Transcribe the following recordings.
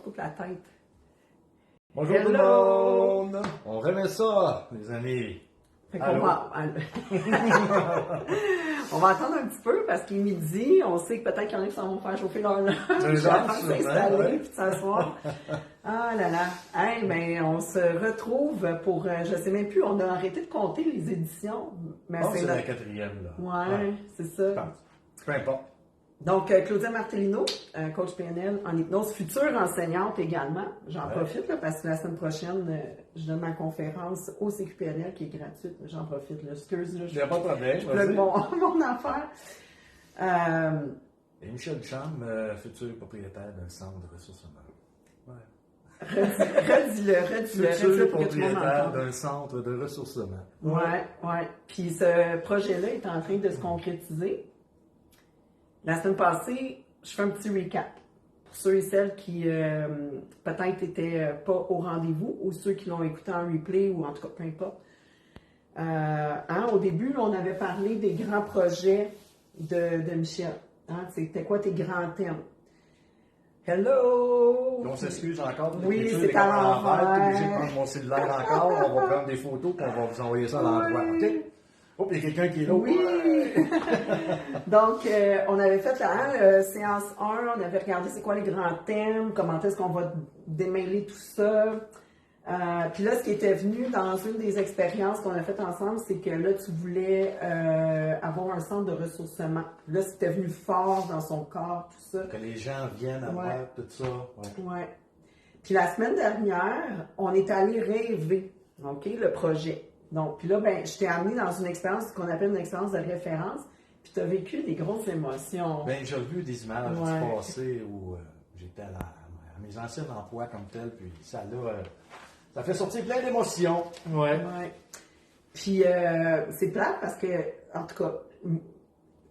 coupe la tête. Bonjour tout le monde! On remet ça, les amis. Fait qu'on va... on va attendre un petit peu parce qu'il est midi. On sait que peut-être qu'il y en a qui s'en vont faire chauffer leur lunch avant de s'installer et de s'asseoir. Ah là là. Hey, ben, on se retrouve pour... je sais même plus, on a arrêté de compter les éditions. Mais c'est la quatrième, là. Ouais, c'est ça. Peu importe. Donc, Claudia Martellino, coach PNL en hypnose, future enseignante également. J'en profite là, parce que la semaine prochaine, je donne ma conférence au CQPNL qui est gratuite. J'en profite. Là. Excuse, là, il n'y a pas de problème. Je plug mon affaire. Et Michel Cham, futur propriétaire d'un centre de ressources humaines. Ouais. Redis-le. Futur propriétaire d'un centre de ressources humaines. Ouais. Puis ce projet-là est en train de se concrétiser. La semaine passée, je fais un petit recap pour ceux et celles qui peut-être n'étaient pas au rendez-vous ou ceux qui l'ont écouté en replay ou en tout cas, peu importe. Au début, on avait parlé des grands projets de Michel. C'était quoi tes grands thèmes? Hello! On s'excuse encore. Oui, c'est à l'envers. Je suis obligé de prendre mon cellulaire encore. On va prendre des photos et on va vous envoyer ça à l'endroit. OK? Oh, il y a quelqu'un qui est là. Oui! Donc, on avait fait la séance 1, on avait regardé c'est quoi les grands thèmes, comment est-ce qu'on va démêler tout ça. Puis là, ce qui était venu dans une des expériences qu'on a faites ensemble, c'est que là, tu voulais avoir un centre de ressourcement. Là, c'était venu fort dans son corps, tout ça. Que les gens viennent à voir tout ça. Ouais. Puis la semaine dernière, on est allé rêver, OK, le projet. Donc, puis là, ben, je t'ai amené dans une expérience qu'on appelle une expérience de référence, puis tu as vécu des grosses émotions. Bien, j'ai vu des images du passé où j'étais à mes anciens emplois comme tel, puis ça fait sortir plein d'émotions. Ouais. Puis c'est plate parce que, en tout cas,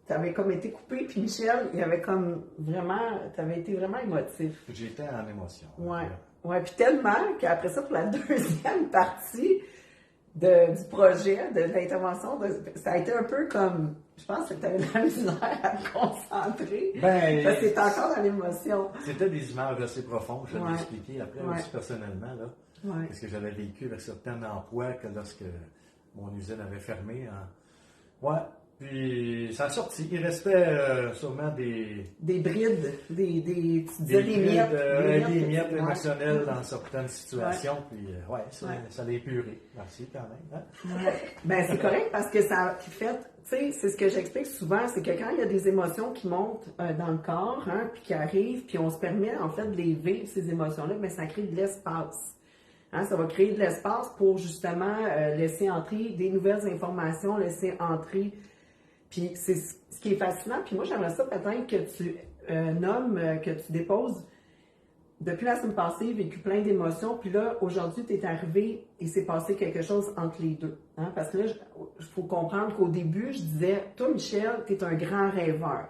tu avais comme été coupé, puis Michel, il avait comme vraiment, tu avais été vraiment émotif. J'étais en émotion. Ouais, puis tellement qu'après ça, pour la deuxième partie, du projet, de l'intervention, ça a été un peu comme, je pense que tu avais de la misère à te concentrer. Parce que t'es encore dans l'émotion. C'était des images assez profondes, je l'ai expliqué après aussi personnellement, là. Parce que j'avais vécu avec certains emplois que lorsque mon usine avait fermé. Puis ça a sorti. Il restait sûrement des brides, des miettes émotionnelles dans certaines situations. Puis ça l'a épuré. Merci quand même. Hein? Ben c'est correct parce que ça fait, tu sais, c'est ce que j'explique souvent, c'est que quand il y a des émotions qui montent dans le corps, puis qui arrivent, puis on se permet en fait de les vivre, ces émotions-là, ben ça crée de l'espace. Ça va créer de l'espace pour justement laisser entrer des nouvelles informations, laisser entrer. Puis c'est ce qui est fascinant. Puis moi, j'aimerais ça peut-être que tu nommes, que tu déposes. Depuis la semaine passée, vécu plein d'émotions. Puis là, aujourd'hui, tu es arrivé et s'est passé quelque chose entre les deux. Parce que là, il faut comprendre qu'au début, je disais, toi, Michel, tu es un grand rêveur.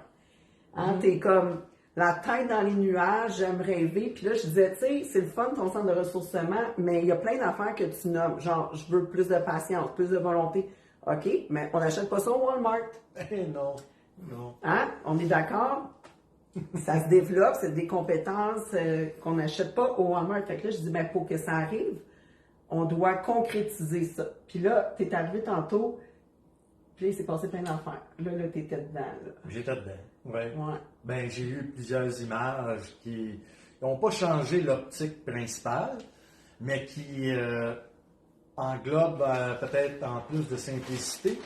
Tu es comme la tête dans les nuages, j'aime rêver. Puis là, je disais, tu sais, c'est le fun ton centre de ressourcement, mais il y a plein d'affaires que tu nommes. Genre, je veux plus de patience, plus de volonté. OK, mais on n'achète pas ça au Walmart. Non. On est d'accord? Ça se développe, c'est des compétences qu'on n'achète pas au Walmart. Fait que là, je dis, pour que ça arrive, on doit concrétiser ça. Puis là, tu es arrivé tantôt, puis là, il s'est passé plein d'affaires. Là, tu étais dedans. Là. J'étais dedans, oui. Ben, j'ai eu plusieurs images qui n'ont pas changé l'optique principale, mais qui englobe peut-être en plus de simplicité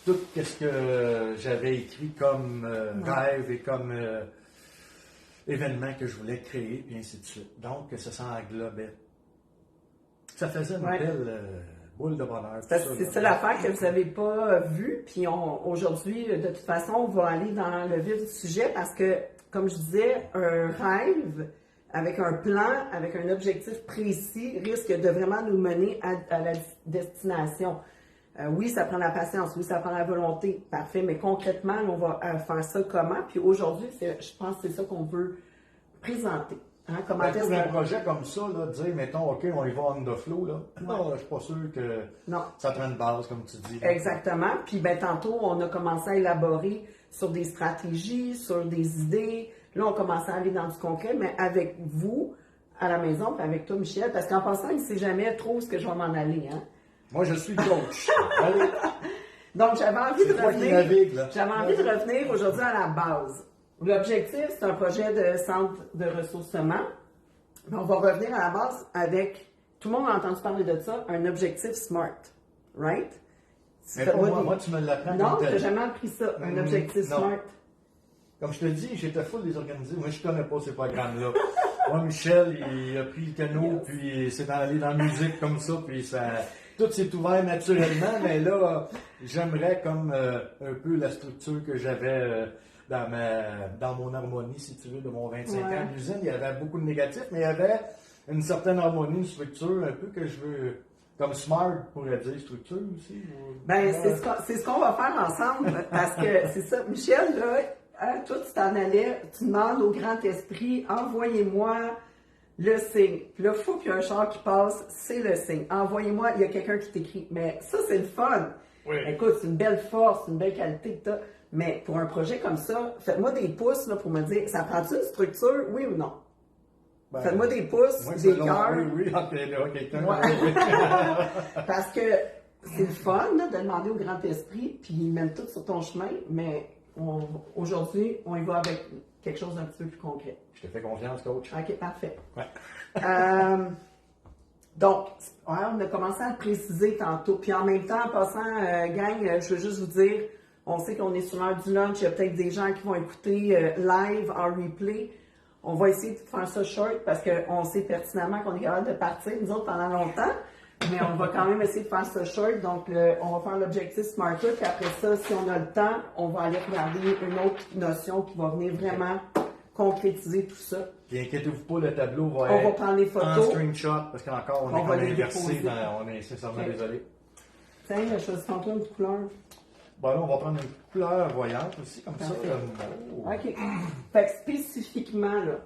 tout ce que j'avais écrit comme rêve et comme événement que je voulais créer, puis ainsi de suite. Donc, ça s'englobait. Ça faisait une belle boule de bonheur. C'est ça l'affaire que vous n'avez pas vue, puis aujourd'hui, de toute façon, on va aller dans le vif du sujet parce que, comme je disais, un rêve avec un plan, avec un objectif précis, risque de vraiment nous mener à la destination. Oui, ça prend la patience, oui, ça prend la volonté, parfait, mais concrètement, on va faire ça comment? Puis aujourd'hui, je pense que c'est ça qu'on veut présenter. Pour un projet comme ça, là, dire, mettons, OK, on y va on the flow, là. Non, je suis pas sûr que ça prend une base, comme tu dis. Là. Exactement. Puis, tantôt, on a commencé à élaborer sur des stratégies, sur des idées. Là, on commence à aller dans du concret, mais avec vous, à la maison, puis avec toi, Michel, parce qu'en passant, il ne sait jamais trop où est-ce que je vais m'en aller. Hein? Moi, je suis coach. Allez. Donc, j'avais envie de revenir revenir aujourd'hui à la base. L'objectif, c'est un projet de centre de ressourcement. On va revenir à la base avec, tout le monde a entendu parler de ça, un objectif SMART. Right? Mais pour moi, tu me l'apprends. Non, tu n'as jamais appris ça, un objectif SMART. Comme je te dis, j'étais full désorganisé. Moi, je ne connais pas ces programmes-là. Moi, Michel, il a pris le canot, puis il s'est allé dans la musique comme ça, puis ça, tout s'est ouvert naturellement. Mais là, j'aimerais comme un peu la structure que j'avais dans mon harmonie, si tu veux, de mon 25 ans d'usine. Il y avait beaucoup de négatifs, mais il y avait une certaine harmonie, une structure un peu que je veux, comme SMART pourrait dire, structure aussi. Ben, c'est ce qu'on va faire ensemble, parce que c'est ça, Michel, là, hein, toi, tu t'en allais, tu demandes au grand esprit, envoyez-moi le signe. Puis là, il faut qu'il y ait un char qui passe, c'est le signe. Envoyez-moi, il y a quelqu'un qui t'écrit. Mais ça, c'est le fun. Oui. Écoute, c'est une belle force, une belle qualité que tu as. Mais pour un projet comme ça, faites-moi des pouces là, pour me dire, ça prend-tu une structure, oui ou non? Ben, faites-moi des pouces, des cœurs. Oui, quelqu'un. Ouais. Parce que c'est le fun là, de demander au grand esprit, puis il mène tout sur ton chemin, mais aujourd'hui, on y va avec quelque chose d'un petit peu plus concret. Je te fais confiance, coach. OK, parfait. Ouais. Donc, on a commencé à le préciser tantôt. Puis en même temps, en passant, gang, je veux juste vous dire, on sait qu'on est sur l'heure du lunch. Il y a peut-être des gens qui vont écouter live en replay. On va essayer de faire ça short parce qu'on sait pertinemment qu'on est capable de partir, nous autres, pendant longtemps. Mais on va quand même essayer de faire ça short. Donc, on va faire l'objectif SMART-up. Puis après ça, si on a le temps, on va aller regarder une autre notion qui va venir vraiment concrétiser tout ça. Puis inquiétez-vous pas, le tableau va on va prendre les photos. En screenshot, parce qu'encore, on est comme inversé. On est sincèrement désolé. Tiens, je choisis toi une couleur. Bon, là, on va prendre une couleur voyante aussi, comme ça. OK. Fait que spécifiquement, là,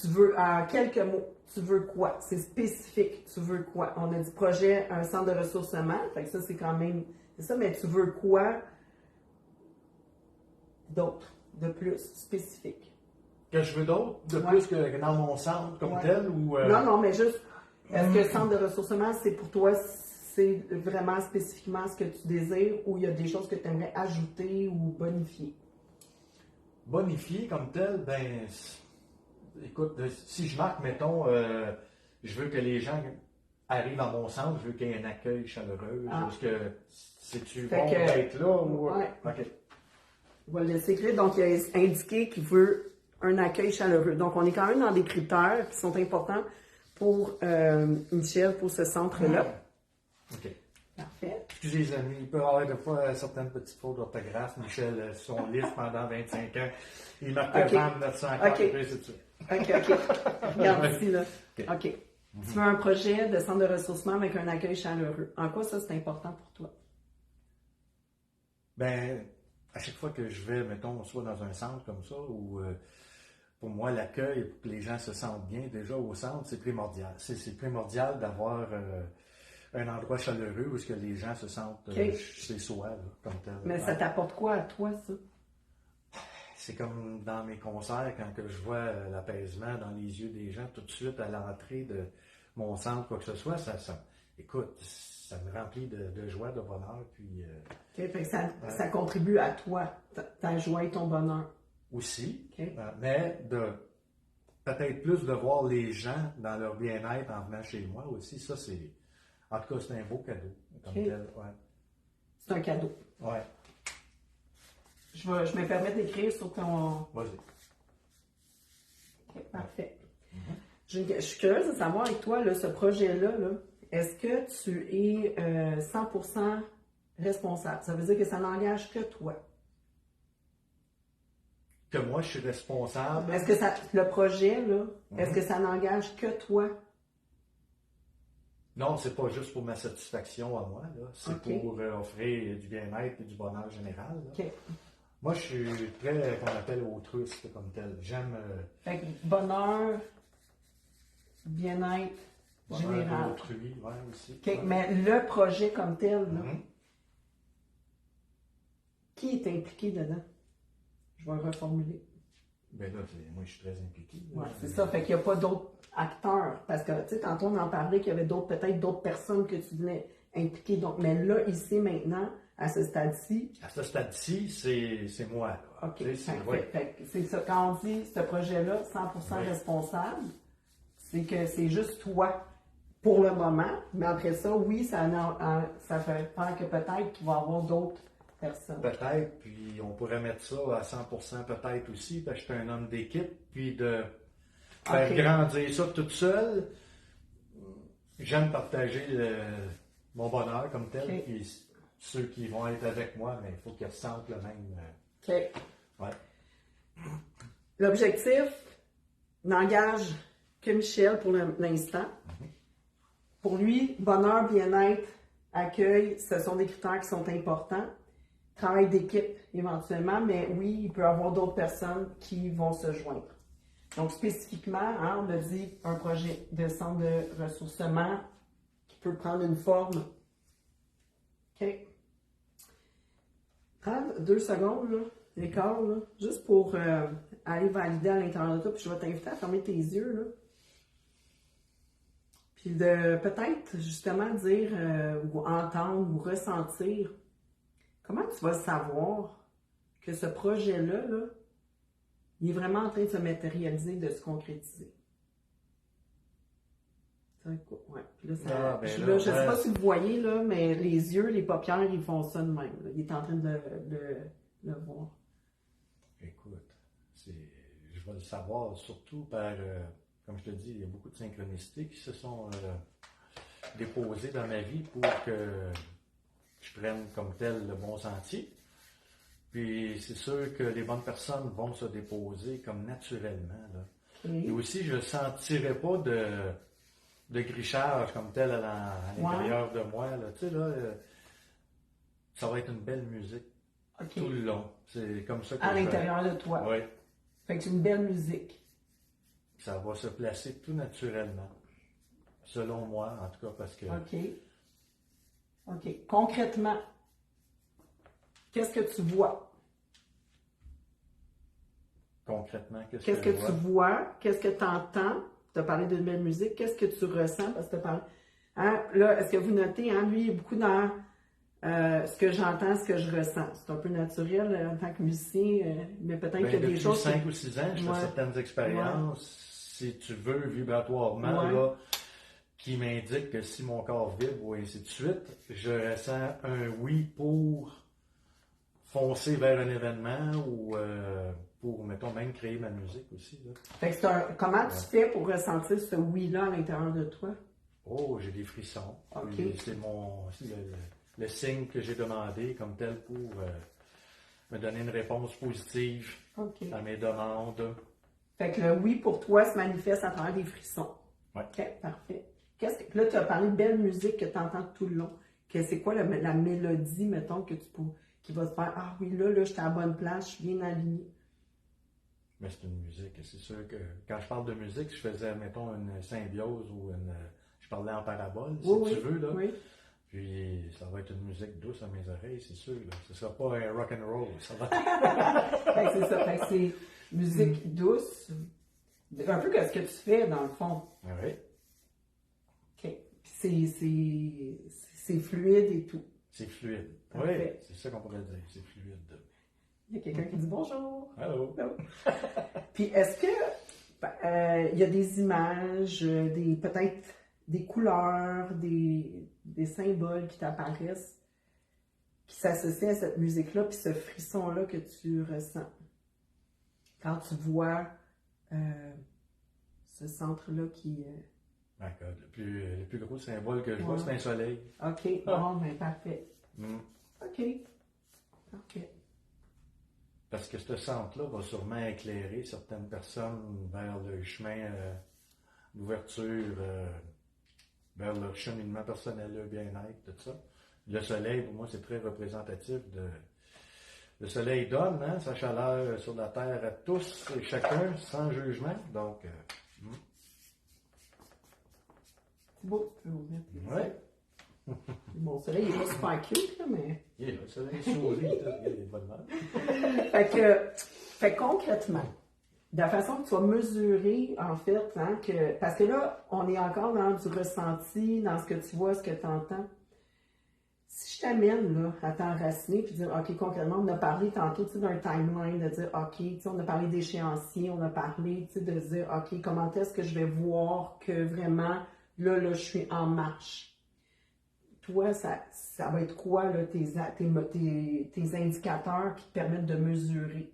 tu veux, en quelques mots, tu veux quoi? C'est spécifique. Tu veux quoi? On a dit projet, un centre de ressourcement. Fait que ça, c'est quand même... C'est ça, mais tu veux quoi d'autre, de plus spécifique? Que je veux d'autre? De plus que dans mon centre comme tel? Ou, Non, mais juste, est-ce que le centre de ressourcement, c'est pour toi, c'est vraiment spécifiquement ce que tu désires ou il y a des choses que tu aimerais ajouter ou bonifier? Bonifier comme tel, ben... Écoute, si je marque, mettons, je veux que les gens arrivent à mon centre, je veux qu'il y ait un accueil chaleureux. Parce que c'est-tu bon d'être là ou... OK. On va le laisser écrire. Donc, il a indiqué qu'il veut un accueil chaleureux. Donc, on est quand même dans des critères qui sont importants pour Michel, pour ce centre-là. OK. Parfait. Excusez les amis, il peut y avoir des fois certaines petites fautes d'orthographe. Michel, son livre pendant 25 ans, il marque 904, c'est ça. OK. Regarde ici, là. OK. Tu veux un projet de centre de ressourcement avec un accueil chaleureux. En quoi ça, c'est important pour toi? Ben, à chaque fois que je vais, mettons, soit dans un centre comme ça, ou pour moi, l'accueil, pour que les gens se sentent bien, déjà au centre, c'est primordial. C'est primordial d'avoir un endroit chaleureux où est-ce que les gens se sentent chez soi, là, comme tel. Mais ça t'apporte quoi à toi, ça? C'est comme dans mes concerts, quand que je vois l'apaisement dans les yeux des gens tout de suite à l'entrée de mon centre, quoi que ce soit, écoute, ça me remplit de joie, de bonheur. Puis, fait que ça contribue à toi, ta joie et ton bonheur. Aussi, mais peut-être plus de voir les gens dans leur bien-être en venant chez moi aussi. Ça, en tout cas, c'est un beau cadeau. Comme tel, C'est un cadeau. Ouais. Je me permets d'écrire sur ton... Vas-y. OK, parfait. Je suis curieuse de savoir avec toi, là, ce projet-là, est-ce que tu es 100% responsable? Ça veut dire que ça n'engage que toi. Que moi, je suis responsable? Est-ce que le projet, là, est-ce que ça n'engage que toi? Non, c'est pas juste pour ma satisfaction à moi, là. C'est pour offrir du bien-être et du bonheur général. Là. Moi, je suis très, qu'on appelle altruiste comme tel. J'aime... Fait que bonheur, bien-être général. Autrui, aussi. Mais le projet comme tel, là, qui est impliqué dedans? Je vais reformuler. Ben là, moi, je suis très impliqué. C'est ça. Fait qu'il n'y a pas d'autres acteur. Parce que, tu sais, tantôt, on en parlait qu'il y avait peut-être d'autres personnes que tu venais impliquer. Donc, mais là, ici, maintenant, à ce stade-ci. À ce stade-ci, c'est moi. Là. OK. C'est ça. Quand on dit ce projet-là, 100% responsable, c'est que c'est juste toi pour le moment. Mais après ça, oui, ça fait peur que peut-être qu'il va y avoir d'autres personnes. Peut-être, puis on pourrait mettre ça à 100% peut-être aussi, parce que je suis un homme d'équipe, puis de faire grandir ça toute seule. J'aime partager mon bonheur comme tel, puis ceux qui vont être avec moi, mais il faut qu'ils ressentent le même. OK. Ouais. L'objectif n'engage que Michel pour l'instant. Pour lui, bonheur, bien-être, accueil, ce sont des critères qui sont importants. Travail d'équipe éventuellement, mais oui, il peut y avoir d'autres personnes qui vont se joindre. Donc spécifiquement, on a dit un projet de centre de ressourcement qui peut prendre une forme. OK. Prends 2 secondes, là, l'écart, là, juste pour aller valider à l'intérieur de toi, puis je vais t'inviter à fermer tes yeux, là. Puis de peut-être justement dire ou entendre ou ressentir comment tu vas savoir que ce projet-là, là, il est vraiment en train de se matérialiser, de se concrétiser. Ouais. Puis là, je ne sais pas si vous voyez, là, mais les yeux, les paupières, ils font ça de même. Là. Il est en train de le voir. Écoute, je vais le savoir surtout par, comme je te dis, il y a beaucoup de synchronicités qui se sont déposées dans ma vie pour que je prenne comme tel le bon sentier. Puis c'est sûr que les bonnes personnes vont se déposer comme naturellement. Là. Et aussi, je ne sentirai pas de grichage comme tel à l'intérieur de moi. Là. Tu sais, là, ça va être une belle musique tout le long. C'est comme ça que à l'intérieur de toi. Oui. Fait que c'est une belle musique. Ça va se placer tout naturellement. Selon moi, en tout cas, parce que... OK. Concrètement, qu'est-ce que tu vois? Concrètement, qu'est-ce que tu vois? Qu'est-ce que tu entends? Tu as parlé d'une belle musique. Qu'est-ce que tu ressens? Parce que tu as parlé... Là, est-ce que vous notez, lui, il est beaucoup dans ce que j'entends, ce que je ressens. C'est un peu naturel en tant que musicien, mais peut-être qu'il y a des choses... Depuis 5 ou 6 ans, je fais certaines expériences, si tu veux, vibratoirement, là, qui m'indiquent que si mon corps vibre ou ainsi de suite, je ressens un oui pour foncer vers un événement ou pour, mettons, même créer ma musique aussi. Là. Fait que comment tu fais pour ressentir ce oui-là à l'intérieur de toi? Oh, j'ai des frissons. C'est le signe que j'ai demandé comme tel pour me donner une réponse positive à mes demandes. Fait que le oui pour toi se manifeste à travers des frissons. Ouais. OK, parfait. Là, tu as parlé de belle musique que tu entends tout le long. C'est quoi la mélodie, mettons, qui va te faire « Ah oui, là, j'étais à la bonne place, je suis bien aligné. » Mais c'est une musique. C'est sûr que quand je parle de musique, je faisais, mettons, une symbiose ou je parlais en parabole, si tu veux. Là. Oui. Puis ça va être une musique douce à mes oreilles, c'est sûr. Là. Ce ne sera pas un rock and roll. Ça va... c'est ça. Fait que c'est musique douce. Un peu comme ce que tu fais, dans le fond. Oui. OK. C'est fluide et tout. C'est fluide. Parfait. Oui, c'est ça qu'on pourrait dire. C'est fluide. Il y a quelqu'un qui dit bonjour. Allô. Puis est-ce que il y a des images, peut-être des couleurs, des symboles qui t'apparaissent, qui s'associent à cette musique-là, puis ce frisson-là que tu ressens quand tu vois ce centre-là qui... D'accord. Le plus gros symbole que je vois, c'est un soleil. OK. Bon, ben parfait. OK. Parce que ce centre-là va sûrement éclairer certaines personnes vers le chemin d'ouverture, vers leur cheminement personnel, leur bien-être, tout ça. Le soleil, pour moi, c'est très représentatif de... Le soleil donne sa chaleur sur la terre à tous et chacun, sans jugement. Donc, c'est beau, tu peux ouvrir. Oui. Bon, le soleil, il est pas super cute, là, mais... Il est là, le soleil sourit, il est de bonne humeur. Fait concrètement, De la façon que tu vas mesurer, en fait, hein, parce que là, on est encore dans du ressenti, dans ce que tu vois, ce que tu entends. Si je t'amène là, à t'enraciner puis dire, OK, concrètement, on a parlé tantôt d'un timeline, de dire, OK, on a parlé d'échéancier, on a parlé de dire, OK, comment est-ce que je vais voir que vraiment, là, je suis en marche. Toi, ça va être quoi, là, tes indicateurs qui te permettent de mesurer?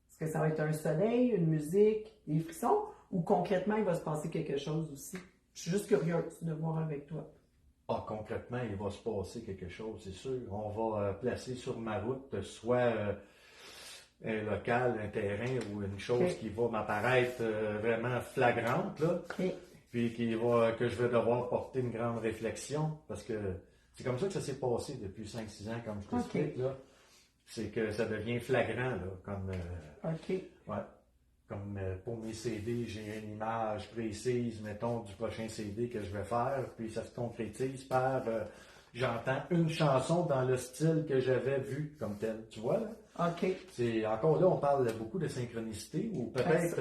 Est-ce que ça va être un soleil, une musique, des frissons, ou concrètement, il va se passer quelque chose aussi? Je suis juste curieuse de voir avec toi. Ah, concrètement, il va se passer quelque chose, c'est sûr. On va placer sur ma route soit un local, un terrain ou une chose qui va m'apparaître vraiment flagrante, là. Puis que je vais devoir porter une grande réflexion, parce que c'est comme ça que ça s'est passé depuis 5-6 ans, comme je t'explique, là. C'est que ça devient flagrant, là, comme... Ouais. Comme pour mes CD, j'ai une image précise, mettons, du prochain CD que je vais faire, puis ça se concrétise par j'entends une chanson dans le style que j'avais vu comme tel. Tu vois, là? Encore là, on parle beaucoup de synchronicité, ou peut-être.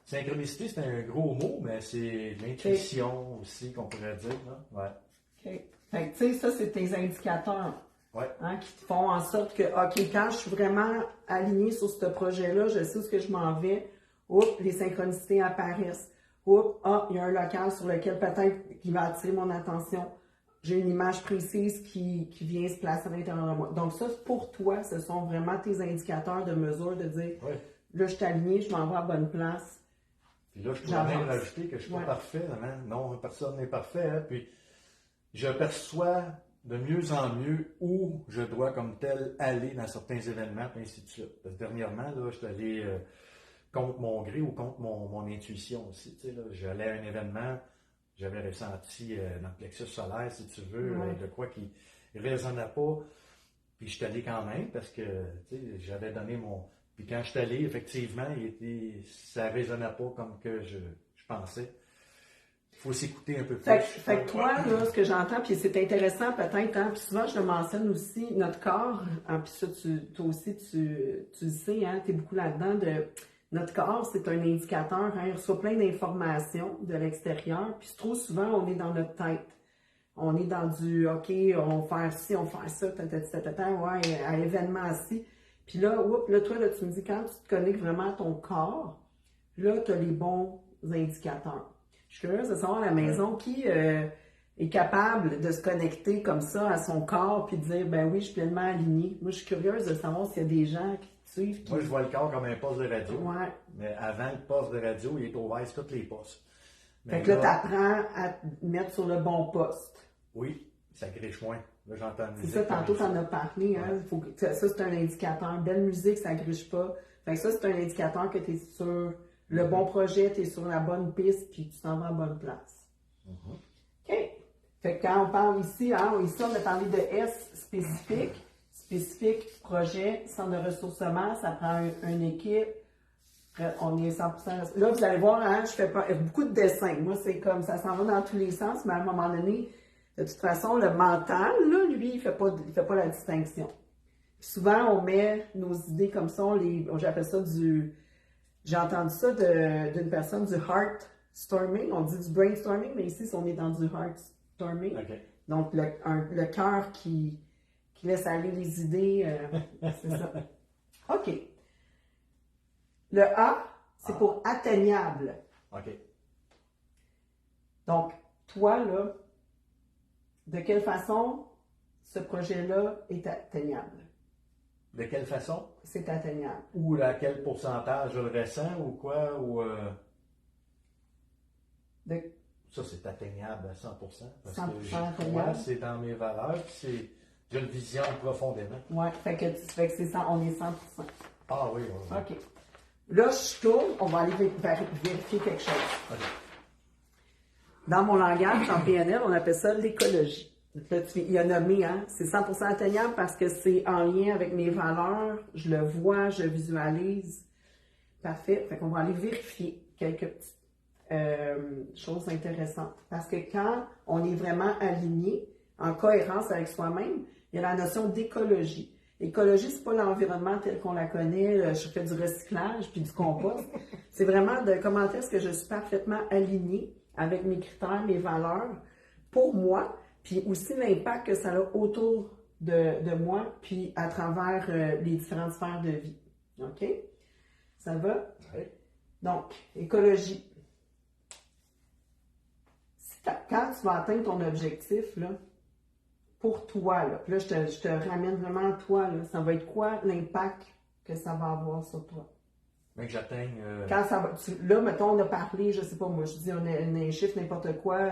Synchronicité, c'est un gros mot, mais c'est l'intuition aussi qu'on pourrait dire, là. Ouais. Fait que, tu sais, ça, c'est tes indicateurs. Ouais. Hein, qui te font en sorte que, OK, quand je suis vraiment alignée sur ce projet-là, je sais où je m'en vais, les synchronicités apparaissent. Il y a un local sur lequel peut-être qui va attirer mon attention. J'ai une image précise qui vient se placer à l'intérieur de moi. Donc ça, pour toi, ce sont vraiment tes indicateurs de mesure de dire, là, je suis alignée, je m'en vais à la bonne place. Puis là, je pourrais même rajouter que je ne suis pas parfait. Hein? Non, personne n'est parfait. Hein? Puis je perçois de mieux en mieux où je dois comme tel aller dans certains événements, et ainsi de suite. Parce que dernièrement, là, je suis allé contre mon gré ou contre mon intuition aussi. Tu sais, là, j'allais à un événement, j'avais ressenti dans le plexus solaire, si tu veux, de quoi qui ne résonnait pas. Puis je suis allé quand même parce que tu sais, j'avais donné mon... Puis quand je suis allé, effectivement, ça ne résonnait pas comme que je pensais. Il faut s'écouter un peu plus. Fait que toi, là, ce que j'entends, puis c'est intéressant peut-être, hein, puis souvent je le mentionne aussi, notre corps, hein, puis ça, toi aussi, tu le sais, hein, tu es beaucoup là-dedans, notre corps, c'est un indicateur, hein, il reçoit plein d'informations de l'extérieur, puis trop souvent, on est dans notre tête. On est dans du, OK, on va faire ci, on va faire ça, à événement assis. Puis là, toi, là, tu me dis, quand tu te connectes vraiment à ton corps, là, tu as les bons indicateurs. Je suis curieuse de savoir à la maison qui est capable de se connecter comme ça à son corps puis de dire, ben oui, je suis pleinement alignée. Moi, je suis curieuse de savoir s'il y a des gens qui te suivent. Moi, je vois le corps comme un poste de radio. Mais avant le poste de radio, il est ouvert sur tous les postes. Fait que là, tu apprends à te mettre sur le bon poste. Oui, ça griche moins. Là, j'entends musique. C'est ça, tantôt, tu en as parlé. Hein? Ça, c'est un indicateur. Belle musique, ça griche pas. Fait que ça, c'est un indicateur que tu es sur le bon projet, tu es sur la bonne piste, puis tu t'en vas à la bonne place. OK. Fait que quand on parle ici, ici, on a parlé de S spécifique. Spécifique, projet, centre de ressourcement, ça prend une équipe. On est 100%. Là, vous allez voir, hein, je fais pas beaucoup de dessins. Moi, c'est comme ça s'en va dans tous les sens, mais à un moment donné, de toute façon, le mental, là, lui, il fait pas la distinction. Puis souvent, on met nos idées comme ça, j'appelle ça j'ai entendu ça d'une personne du heartstorming. On dit du brainstorming, mais ici, on est dans du heartstorming. Donc, le cœur qui laisse aller les idées, c'est ça. OK. Le A, c'est pour atteignable. OK. Donc, toi, là, de quelle façon ce projet-là est atteignable? De quelle façon? C'est atteignable. Ou à quel pourcentage je le ressens ou quoi? Ça, c'est atteignable à 100%. Parce 100% que je crois, c'est dans mes valeurs, puis j'ai une vision profondément. Oui, fait que c'est ça, on est 100%. Ah oui. OK. Là, je tourne, on va aller vérifier quelque chose. Okay. Dans mon langage, en PNL, on appelle ça l'écologie. Il y a nommé, hein, c'est 100% atteignable parce que c'est en lien avec mes valeurs, je le vois, je visualise. Parfait. Fait qu'on va aller vérifier quelques petites choses intéressantes. Parce que quand on est vraiment aligné, en cohérence avec soi-même, il y a la notion d'écologie. Écologie, c'est pas l'environnement tel qu'on la connaît, je fais du recyclage puis du compost. C'est vraiment de comment est-ce que je suis parfaitement alignée avec mes critères, mes valeurs pour moi, puis aussi l'impact que ça a autour de moi, puis à travers les différentes sphères de vie. OK? Ça va? Oui. Donc, écologie. Quand tu vas atteindre ton objectif, là, pour toi, là, puis là, je te ramène vraiment à toi, là, ça va être quoi l'impact que ça va avoir sur toi? Mais que j'atteigne. Quand ça va, là, mettons, on a parlé, je sais pas moi, je dis on a un chiffre, n'importe quoi,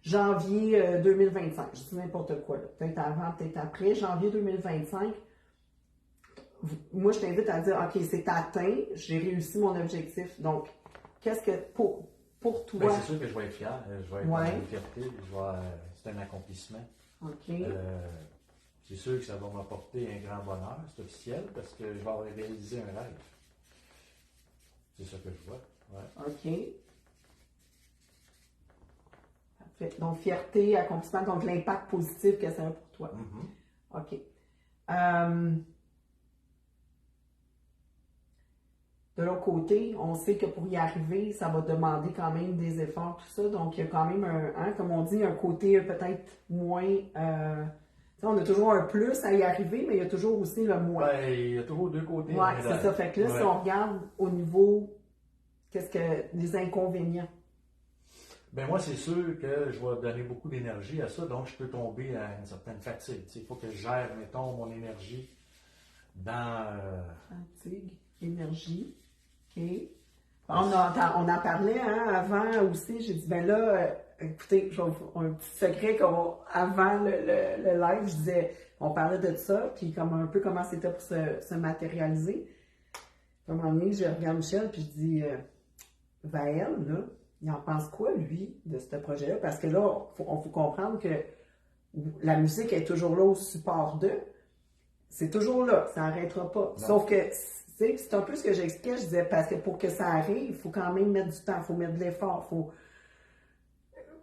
janvier 2025, je dis n'importe quoi, peut-être avant, peut-être après, janvier 2025, moi, je t'invite à dire, OK, c'est atteint, j'ai réussi mon objectif. Donc, qu'est-ce que, pour toi... Ben, c'est sûr que je vais être fier, je vais être une fierté, c'est un accomplissement. OK. C'est sûr que ça va m'apporter un grand bonheur, c'est officiel, parce que je vais avoir réalisé un rêve. C'est ça que je vois. Ouais. OK. Parfait. Donc, fierté, accomplissement, donc l'impact positif que ça a pour toi. Mm-hmm. OK. De l'autre côté, on sait que pour y arriver, ça va demander quand même des efforts, tout ça. Donc, il y a quand même comme on dit, un côté peut-être moins. On a toujours un plus à y arriver, mais il y a toujours aussi le moins. Ben, il y a toujours deux côtés. Oui, c'est ça. Fait que là, si on regarde au niveau, qu'est-ce que les inconvénients? Ben moi, c'est sûr que je vais donner beaucoup d'énergie à ça, donc je peux tomber à une certaine fatigue. Il faut que je gère, mettons, mon énergie dans. Fatigue, énergie. OK. On en parlait avant aussi. J'ai dit, ben là, écoutez, un petit secret avant le live, je disais, on parlait de ça, puis comme un peu comment c'était pour se matérialiser. À un moment donné, je regarde Michel, puis je dis, Vaël, là, il en pense quoi, lui, de ce projet-là? Parce que là, on faut comprendre que la musique est toujours là au support d'eux. C'est toujours là, ça n'arrêtera pas. Non. Sauf que, c'est un peu ce que j'expliquais, je disais, parce que pour que ça arrive, il faut quand même mettre du temps, il faut mettre de l'effort, il faut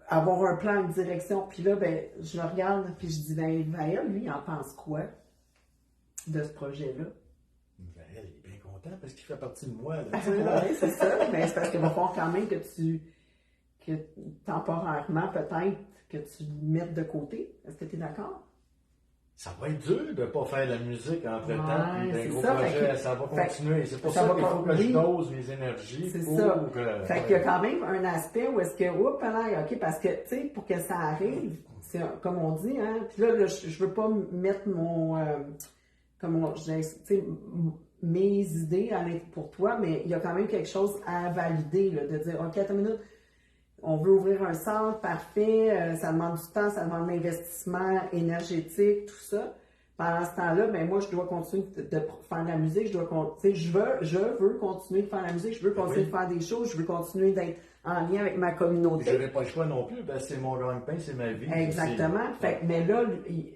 avoir un plan, une direction. Puis là, ben, je le regarde, puis je dis, ben, Vaël, lui, il en pense quoi de ce projet-là? Vaël, il est bien content parce qu'il fait partie de moi. Oui, c'est ça. Mais c'est parce qu'il va falloir quand même que temporairement, peut-être, que tu le mettes de côté. Est-ce que tu es d'accord? Ça va être dur de ne pas faire de la musique entre-temps, puis d'un gros ça, projet, ça va continuer. C'est pour ça qu'il faut que je dose mes énergies. C'est ça. Fait qu'il y a quand même un aspect où est-ce que, OK, parce que, tu sais, pour que ça arrive, c'est comme on dit, hein, puis là, je veux pas mettre mes idées pour toi, mais il y a quand même quelque chose à valider, là, de dire, OK, attends une minute, on veut ouvrir un centre, parfait, ça demande du temps, ça demande de l'investissement énergétique, tout ça. Pendant ce temps-là, ben moi, je dois continuer de faire de la musique, je veux continuer de faire de la musique, je veux continuer de faire des choses, je veux continuer d'être en lien avec ma communauté. Je n'aurais pas le choix non plus, parce que c'est mon gagne-pain, c'est ma vie. Exactement. Mais là, il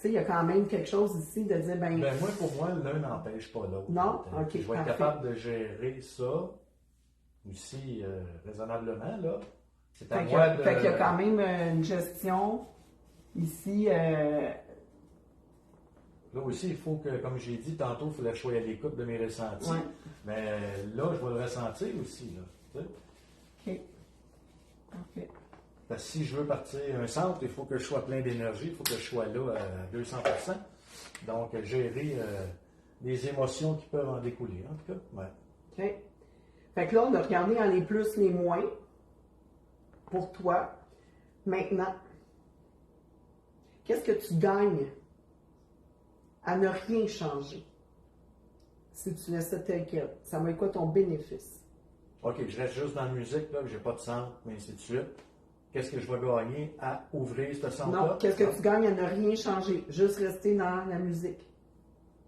y a quand même quelque chose ici de dire, moi, pour moi, l'un n'empêche pas l'autre. Non? OK, je vais être capable de gérer ça aussi raisonnablement, là. C'est à moi de... Fait qu'il y a quand même une gestion ici. Là aussi, il faut que, comme j'ai dit tantôt, il faut que je sois à l'écoute de mes ressentis. Ouais. Mais là, je vais le ressentir aussi, là. OK. Parfait. Parce que si je veux partir un centre, il faut que je sois plein d'énergie, il faut que je sois là à 200%. Donc, gérer les émotions qui peuvent en découler, en tout cas. Ouais. OK. Fait que là, on a regardé dans les plus, les moins pour toi. Maintenant, qu'est-ce que tu gagnes à ne rien changer si tu laisses ça tel quel? Ça va être quoi ton bénéfice? OK, je reste juste dans la musique, là, que j'ai pas de centre, mais ainsi de suite. Qu'est-ce que je vais gagner à ouvrir ce centre-là? Non, qu'est-ce que tu gagnes à ne rien changer? Juste rester dans la musique.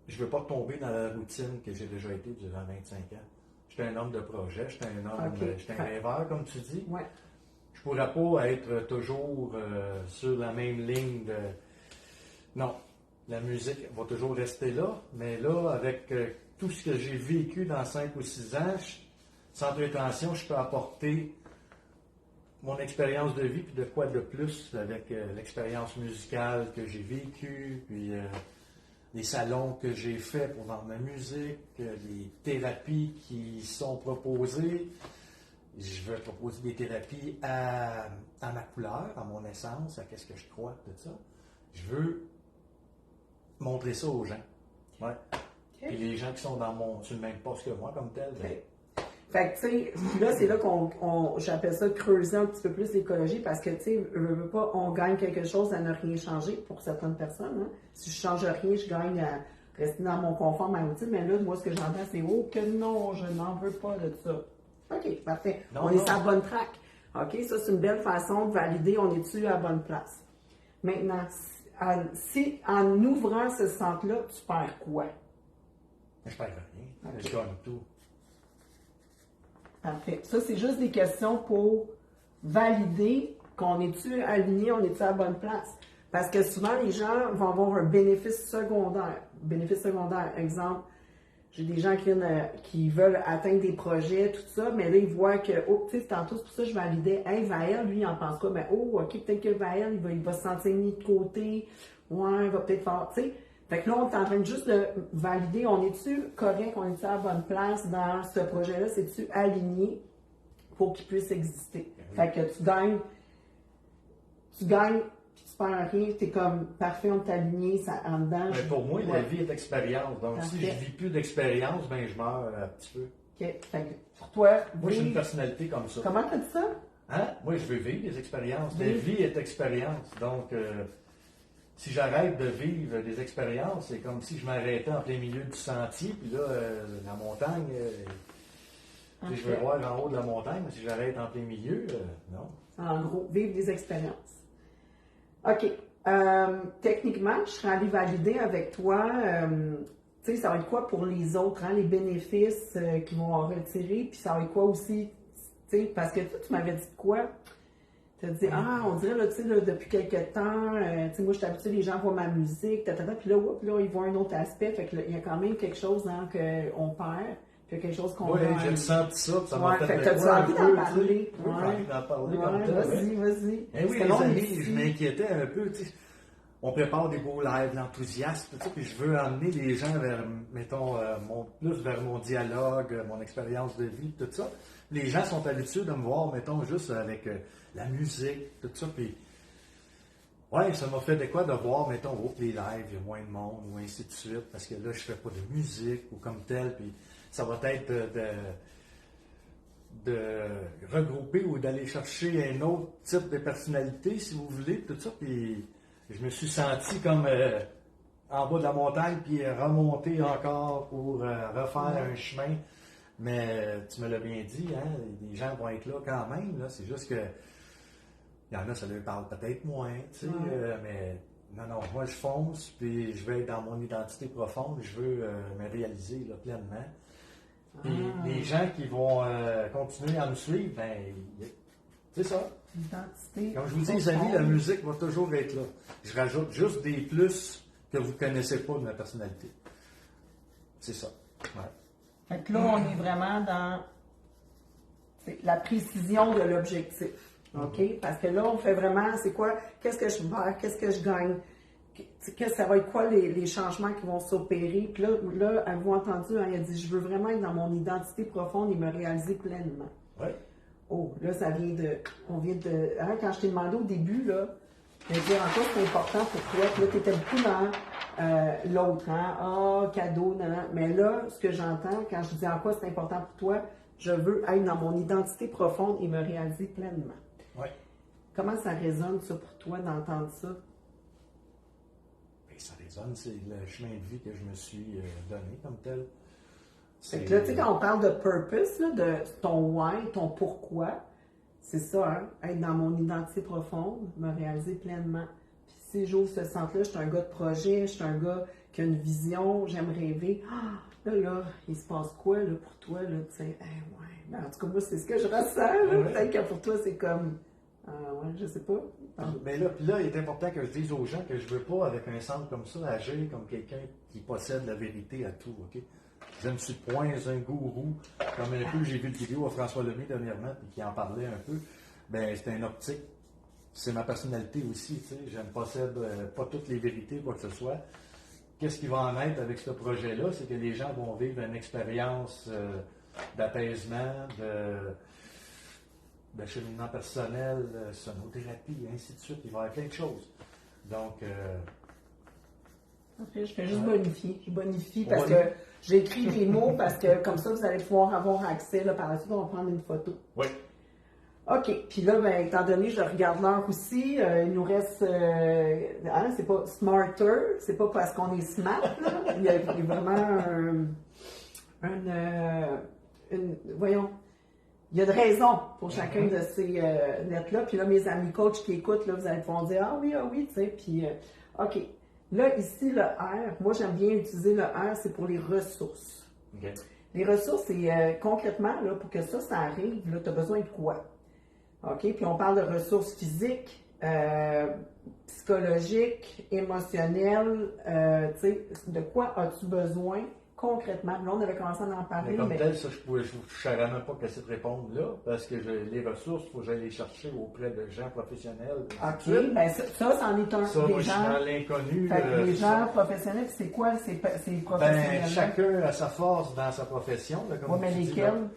Je ne veux pas tomber dans la routine que j'ai déjà été durant 25 ans. J'étais un homme de projet, j'étais un rêveur, comme tu dis. Ouais. Je ne pourrais pas être toujours sur la même ligne de... Non, la musique va toujours rester là, mais là, avec tout ce que j'ai vécu dans 5 ou 6 ans, sans prétention, je peux apporter mon expérience de vie, puis de quoi de plus avec l'expérience musicale que j'ai vécue, puis les salons que j'ai faits pour vendre ma musique, les thérapies qui sont proposées. Je veux proposer des thérapies à ma couleur, à mon essence, à qu'est-ce que je crois, tout ça. Je veux montrer ça aux gens. Ouais. Okay. Et les gens qui sont sur le même poste que moi, comme tel. Okay. Fait que, tu sais, là, c'est là j'appelle ça creuser un petit peu plus l'écologie parce que, tu sais, on gagne quelque chose à ne rien changer pour certaines personnes. Hein. Si je change rien, je gagne à rester dans mon confort, ma routine. Mais là, moi, ce que j'entends, c'est que non, je n'en veux pas de ça. OK, parfait. On est sur la bonne track. OK, ça, c'est une belle façon de valider, on est-tu à la bonne place. Maintenant, si en ouvrant ce centre-là, tu perds quoi? Je perds rien. Okay. Je gagne tout. Parfait. Ça, c'est juste des questions pour valider qu'on est-tu aligné, on est-tu à la bonne place. Parce que souvent, les gens vont avoir un bénéfice secondaire. Bénéfice secondaire, exemple, j'ai des gens qui veulent atteindre des projets, tout ça, mais là, ils voient que, tu sais, tantôt, c'est pour ça que je validais, hey, Vaël, lui, il en pense quoi? Ben, OK, peut-être que Vaël, il va se sentir mis de côté, ouais, il va peut-être faire, tu sais. Fait que là, on est en train juste de valider, on est-tu correct, on est-tu à la bonne place dans ce projet-là, c'est-tu aligné pour qu'il puisse exister? Fait que tu gagnes, puis tu perds rien, t'es comme parfait, on est aligné, ça en dedans. Mais pour moi, la vie est expérience. Donc, si je ne vis plus d'expérience, ben je meurs un petit peu. OK. Fait que pour toi, moi, j'ai une personnalité comme ça. Comment tu as dit ça? Hein? Moi, je veux vivre des expériences. La vie est expérience. Donc, si j'arrête de vivre des expériences, c'est comme si je m'arrêtais en plein milieu du sentier, puis là, la montagne, je veux voir en haut de la montagne, mais si j'arrête en plein milieu, non. En gros, vivre des expériences. OK. Techniquement, je serais allée valider avec toi, tu sais, ça va être quoi pour les autres, hein, les bénéfices qu'ils vont en retirer, puis ça va être quoi aussi, tu sais, parce que toi, tu m'avais dit quoi? Tu as dit, on dirait, là, tu sais, depuis quelques temps, tu sais, moi, je suis habituée, les gens voient ma musique, puis là, ils voient un autre aspect, fait qu'il y a quand même quelque chose qu'on perd, puis quelque chose qu'on oui, j'ai senti ça, puis ça m'a fait t'as-tu envie d'en parler? Oui, j'ai envie d'en parler comme Vas-y. Eh oui, les amis, je m'inquiétais un peu, tu sais. On prépare des beaux lives, l'enthousiasme, tout ça, puis je veux amener les gens vers, mettons, plus vers mon dialogue, mon expérience de vie, tout ça. Les gens sont habitués de me voir, mettons, juste avec la musique, tout ça, puis ouais, ça m'a fait de quoi de voir, mettons, les lives, il y a moins de monde, ou ainsi de suite, parce que là, je fais pas de musique, ou comme tel, puis ça va être de regrouper ou d'aller chercher un autre type de personnalité, si vous voulez, tout ça, puis je me suis senti comme en bas de la montagne, puis remonter encore pour refaire un chemin. Mais tu me l'as bien dit, hein, les gens vont être là quand même. Là, c'est juste que il y en a, ça leur parle peut-être moins, tu sais, mais non, moi je fonce, puis je vais être dans mon identité profonde, je veux me réaliser là, pleinement. Puis les gens qui vont continuer à me suivre, ben, c'est ça. Identité. Comme je vous dis, les amis, la musique va toujours être là. Je rajoute juste des plus que vous ne connaissez pas de ma personnalité. C'est ça. Ouais. Fait que là, on est vraiment dans la précision de l'objectif. OK? Parce que là, on fait vraiment, c'est quoi? Qu'est-ce que je veux faire? Qu'est-ce que je gagne? Ça va être quoi les changements qui vont s'opérer? Puis là, avez-vous entendu, hein, il a dit, je veux vraiment être dans mon identité profonde et me réaliser pleinement. Oui. Oh, là, on vient de, hein, quand je t'ai demandé au début, là, de dire en quoi c'est important pour toi, puis là, tu étais beaucoup dans l'autre, hein, cadeau, nan. Mais là, ce que j'entends, quand je dis en quoi c'est important pour toi, je veux être dans mon identité profonde et me réaliser pleinement. Oui. Comment ça résonne, ça, pour toi, d'entendre ça? Bien, ça résonne, c'est le chemin de vie que je me suis donné comme tel. Fait que là, tu sais, quand on parle de purpose, là, de ton why, ton pourquoi, c'est ça, hein, être dans mon identité profonde, me réaliser pleinement. Puis si j'ouvre ce centre-là, je suis un gars de projet, je suis un gars qui a une vision, j'aime rêver. Là, il se passe quoi là, pour toi, là, tu sais, ouais. Ben, en tout cas, moi, c'est ce que je ressens, là. Peut-être que pour toi, c'est comme, ouais, je sais pas. Mais là, il est important que je dise aux gens que je veux pas, avec un centre comme ça, agir comme quelqu'un qui possède la vérité à tout, OK? Je ne suis point un gourou, comme un peu, j'ai vu une vidéo à François Lemay dernièrement, puis qui en parlait un peu. Ben, c'est un optique. C'est ma personnalité aussi, tu sais. Je ne possède pas toutes les vérités, quoi que ce soit. qu'est-ce qui va en être avec ce projet-là? C'est que les gens vont vivre une expérience d'apaisement, de cheminement personnel, sonothérapie, et ainsi de suite. Il va y avoir plein de choses. Donc, je fais juste bonifier. Je bonifie parce que j'écris des mots parce que comme ça, vous allez pouvoir avoir accès. Là, par la suite, on va prendre une photo. Oui. OK. Puis là, ben, étant donné, je regarde l'heure aussi, il nous reste, c'est pas smarter, c'est pas parce qu'on est smart, là. Il y a vraiment voyons, il y a de raisons pour chacun de ces lettres-là. Puis là, mes amis coachs qui écoutent, là, vous allez pouvoir dire, ah oui, tu sais. Puis, OK. Là, ici, le R, moi, j'aime bien utiliser le R, c'est pour les ressources. Okay. Les ressources, c'est concrètement, là, pour que ça arrive, là, tu as besoin de quoi? OK? Puis on parle de ressources physiques, psychologiques, émotionnelles. Tu sais, de quoi as-tu besoin concrètement? Là, on avait commencé à en parler. Mais comme tel, ça, je ne savais même pas qu'à cette réponse là, parce que les ressources, il faut que j'aille les chercher auprès de gens professionnels. OK. Bien, ça, c'en est un. Ça, des moi, gens, je suis dans l'inconnu. Les gens professionnels, c'est quoi ces professionnels? Ben, chacun a sa force dans sa profession. Oui, mais lesquels?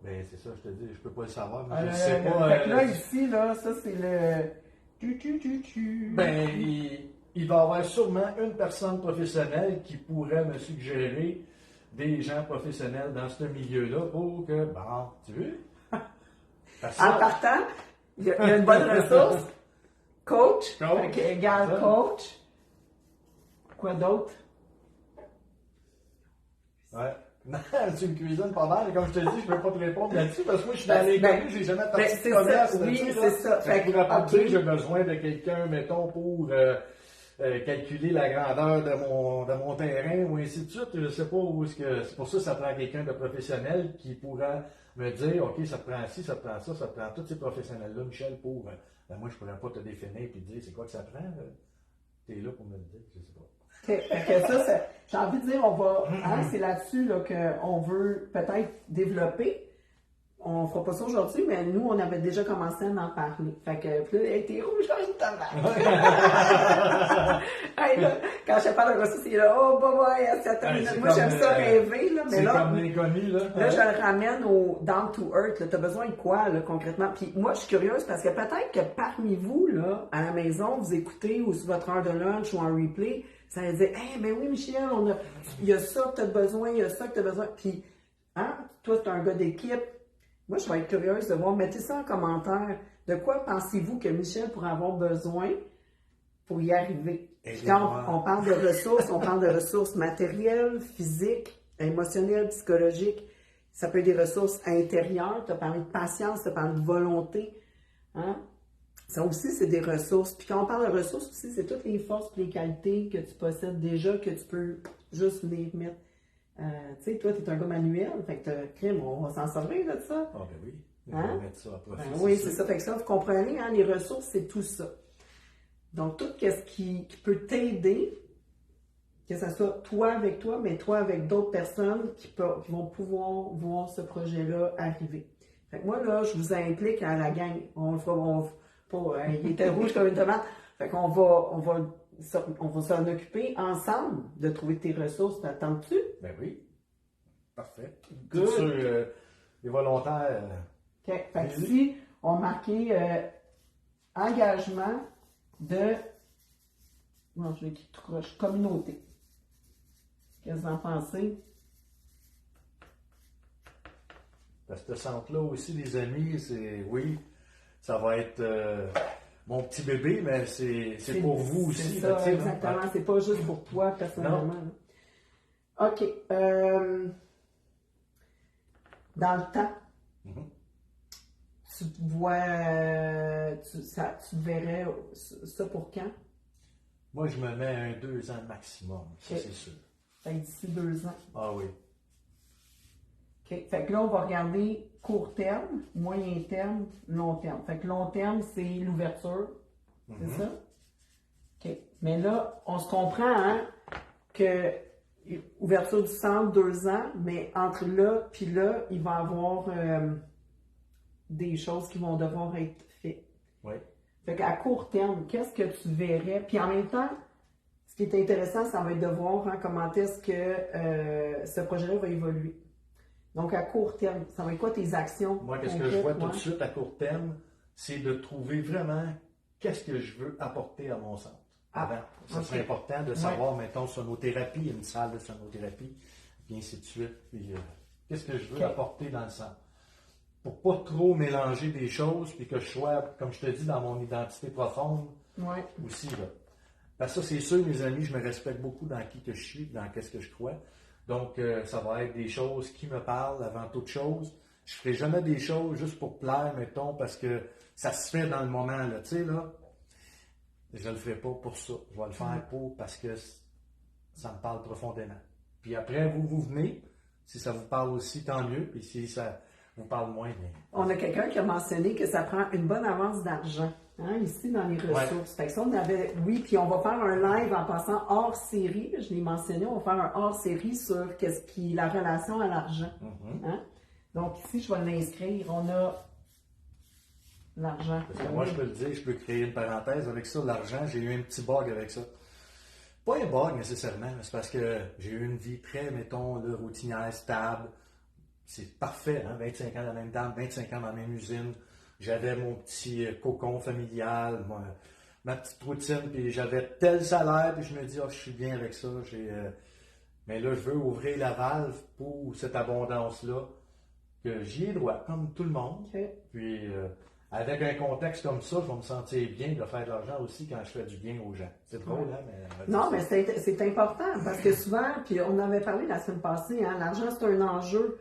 Ben, c'est ça, je te dis, je peux pas le savoir, mais je ne sais pas. Fait que là, ici, là, ça, c'est le... Ben, il va y avoir sûrement une personne professionnelle qui pourrait me suggérer des gens professionnels dans ce milieu-là pour que, bon, tu veux? En partant, il y a une bonne ressource. Coach. Égal coach. Quoi d'autre? Ouais. Non, tu me cuisines pas mal, et comme je te dis, je ne peux pas te répondre là-dessus parce que moi, je suis dans l'inconnu, j'ai jamais parti de commerce. Oui, c'est ça. Fait que pour apporter, j'ai besoin de quelqu'un, mettons, pour calculer la grandeur de mon terrain ou ainsi de suite. Je ne sais pas où est-ce que. C'est pour ça que ça prend quelqu'un de professionnel qui pourra me dire, OK, ça prend ci, ça prend ça, ça prend tous ces professionnels-là, Michel, pour. Ben moi, je ne pourrais pas te définir et te dire c'est quoi que ça prend. Tu es là pour me le dire, je ne sais pas. Fait que ça, j'ai envie de dire, on va, c'est là-dessus là, qu'on veut peut-être développer. On fera pas ça aujourd'hui, mais nous, on avait déjà commencé à en parler. Fait que, puis là, hey, t'es rouge comme une tomate. Hey, là, quand je parle de ressources, c'est là, oh, bah, ça termine. Moi, j'aime ça rêver, là. Mais là, comme l'inconnu, là. Là, je le ramène au down to earth. T'as besoin de quoi, là, concrètement? Puis moi, je suis curieuse parce que peut-être que parmi vous, là, à la maison, vous écoutez ou sur votre heure de lunch ou en replay, ça va dire, hey, mais oui, Michel, il y a ça que t'as besoin, il y a ça que t'as besoin. Puis, toi, t'es un gars d'équipe. Moi, je vais être curieuse de voir. Mettez ça en commentaire. De quoi pensez-vous que Michel pourrait avoir besoin pour y arriver? Puis quand on parle de ressources, on parle de ressources matérielles, physiques, émotionnelles, psychologiques. Ça peut être des ressources intérieures. Tu as parlé de patience, tu as parlé de volonté. Ça aussi, c'est des ressources. Puis quand on parle de ressources aussi, c'est toutes les forces et les qualités que tu possèdes déjà, que tu peux juste les mettre. Tu sais, toi, tu es un gars manuel, fait que crime, on va s'en servir de ça. Ah, ben oui. On va mettre ça à profit. Oui, c'est ça. Fait que ça, vous comprenez, les ressources, c'est tout ça. Donc, tout ce qui peut t'aider, que ce soit toi avec toi, mais toi avec d'autres personnes qui vont pouvoir voir ce projet-là arriver. Fait que moi, là, je vous implique à la gang. Il était rouge comme une tomate. Fait qu'on va s'en occuper ensemble de trouver tes ressources. T'attends-tu? Ben oui. Parfait. Good. Sur les volontaires. OK. Fait que ici, on marqué engagement de. Non, je vais qui touche. Communauté. Qu'est-ce que vous en pensez? Parce que ce centre-là aussi, les amis, c'est. Oui, ça va être. Mon petit bébé, mais c'est pour vous aussi. C'est ça, exactement. C'est pas juste pour toi, personnellement. Non. OK. Dans le temps, tu vois, tu verrais ça pour quand? Moi, je me mets un 2 ans maximum, ça c'est sûr. Fait que d'ici 2 ans. Ah oui. OK. Fait que là, on va regarder court terme, moyen terme, long terme. Fait que long terme, c'est l'ouverture. C'est ça? OK. Mais là, on se comprend, que ouverture du centre, 2 ans, mais entre là puis là, il va y avoir des choses qui vont devoir être faites. Oui. Fait qu'à court terme, qu'est-ce que tu verrais? Puis en même temps, Ce qui est intéressant, ça va être de voir comment est-ce que ce projet-là va évoluer. Donc, à court terme, ça va être quoi tes actions? Moi, qu'est-ce que je vois tout de suite à court terme, c'est de trouver vraiment qu'est-ce que je veux apporter à mon centre. Avant. Ça serait important de savoir, mettons, sonothérapie, une salle de sonothérapie, puis ainsi de suite. Puis, qu'est-ce que je veux apporter dans le centre? Pour pas trop mélanger des choses, puis que je sois, comme je te dis, dans mon identité profonde aussi. Là. Parce que ça, c'est sûr, mes amis, je me respecte beaucoup dans qui que je suis, dans qu'est-ce que je crois. Donc, ça va être des choses qui me parlent avant toute chose. Je ne ferai jamais des choses juste pour plaire, mettons, parce que ça se fait dans le moment, là. Tu sais, là, je ne le ferai pas pour ça. Je vais le faire parce que ça me parle profondément. Puis après, vous venez. Si ça vous parle aussi, tant mieux. Puis si ça vous parle moins, bien. On a quelqu'un qui a mentionné que ça prend une bonne avance d'argent. Ici, dans les ressources. Fait que ça, on avait, puis on va faire un live en passant hors série. Je l'ai mentionné, on va faire un hors série sur qu'est-ce qui la relation à l'argent. Donc ici, je vais l'inscrire. On a l'argent. Parce que moi, je peux le dire, je peux créer une parenthèse avec ça. L'argent, j'ai eu un petit bug avec ça. Pas un bug nécessairement, mais c'est parce que j'ai eu une vie très, mettons, là, routinière, stable. C'est parfait, 25 ans dans la même dame, 25 ans dans la même usine. J'avais mon petit cocon familial, ma petite routine, puis j'avais tel salaire, puis je me dis, je suis bien avec ça. Mais là, je veux ouvrir la valve pour cette abondance-là, que j'y ai droit, comme tout le monde. Puis, avec un contexte comme ça, je vais me sentir bien de faire de l'argent aussi quand je fais du bien aux gens. C'est drôle, mais... Non, mais c'est important, parce que souvent, puis on avait parlé la semaine passée, l'argent, c'est un enjeu.